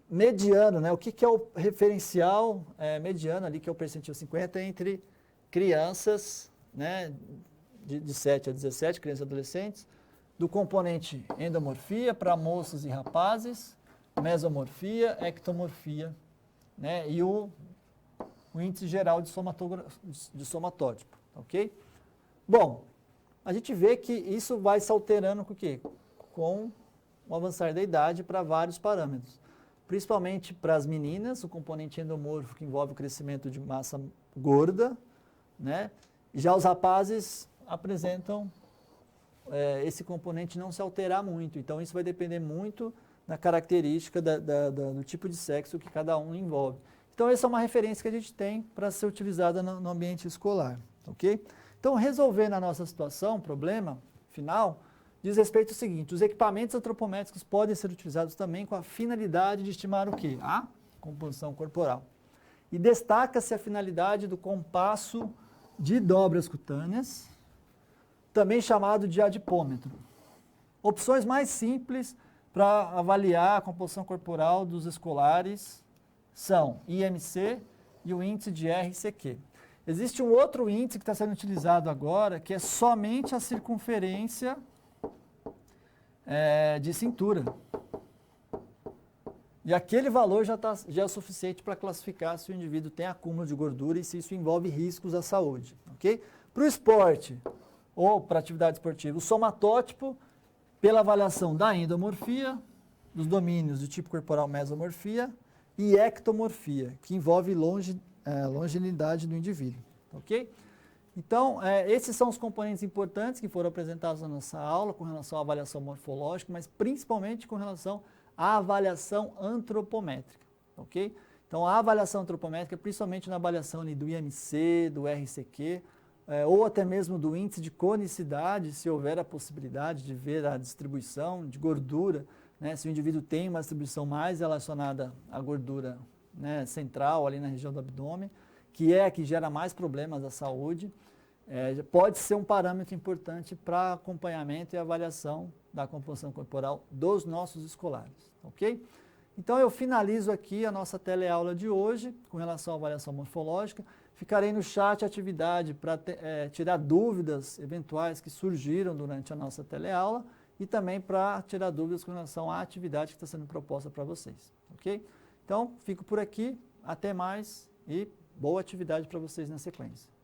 Speaker 1: mediano, né? O que é o referencial mediano ali, que é o percentil 50, entre crianças, né, de 7 a 17, crianças e adolescentes, do componente endomorfia para moças e rapazes, mesomorfia, ectomorfia, né, e o índice geral de somatótipo, ok? Bom, a gente vê que isso vai se alterando com o quê? Com o avançar da idade para vários parâmetros. Principalmente para as meninas, o componente endomorfo que envolve o crescimento de massa gorda, né? Já os rapazes apresentam esse componente não se alterar muito. Então, isso vai depender muito da característica do tipo de sexo que cada um envolve. Então, essa é uma referência que a gente tem para ser utilizada no ambiente escolar. Ok? Então, resolvendo a nossa situação, problema final, diz respeito ao seguinte: os equipamentos antropométricos podem ser utilizados também com a finalidade de estimar o quê? A composição corporal. E destaca-se a finalidade do compasso de dobras cutâneas, também chamado de adipômetro. Opções mais simples para avaliar a composição corporal dos escolares são IMC e o índice de RCQ. Existe um outro índice que está sendo utilizado agora, que é somente a circunferência de cintura. E aquele valor já é o suficiente para classificar se o indivíduo tem acúmulo de gordura e se isso envolve riscos à saúde. Okay? Para o esporte ou para atividade esportiva, o somatótipo, pela avaliação da endomorfia, dos domínios do tipo corporal mesomorfia e ectomorfia, que envolve longevidade do indivíduo. Ok? Então, esses são os componentes importantes que foram apresentados na nossa aula com relação à avaliação morfológica, mas principalmente com relação à avaliação antropométrica. Ok? Então, a avaliação antropométrica, principalmente na avaliação ali, do IMC, do RCQ, ou até mesmo do índice de conicidade, se houver a possibilidade de ver a distribuição de gordura, né, se o indivíduo tem uma distribuição mais relacionada à gordura, né, central, ali na região do abdômen, que é a que gera mais problemas à saúde, pode ser um parâmetro importante para acompanhamento e avaliação da composição corporal dos nossos escolares, ok? Então eu finalizo aqui a nossa teleaula de hoje com relação à avaliação morfológica. Ficarei no chat atividade para tirar dúvidas eventuais que surgiram durante a nossa teleaula e também para tirar dúvidas com relação à atividade que está sendo proposta para vocês, ok? Então fico por aqui, até mais e boa atividade para vocês na sequência.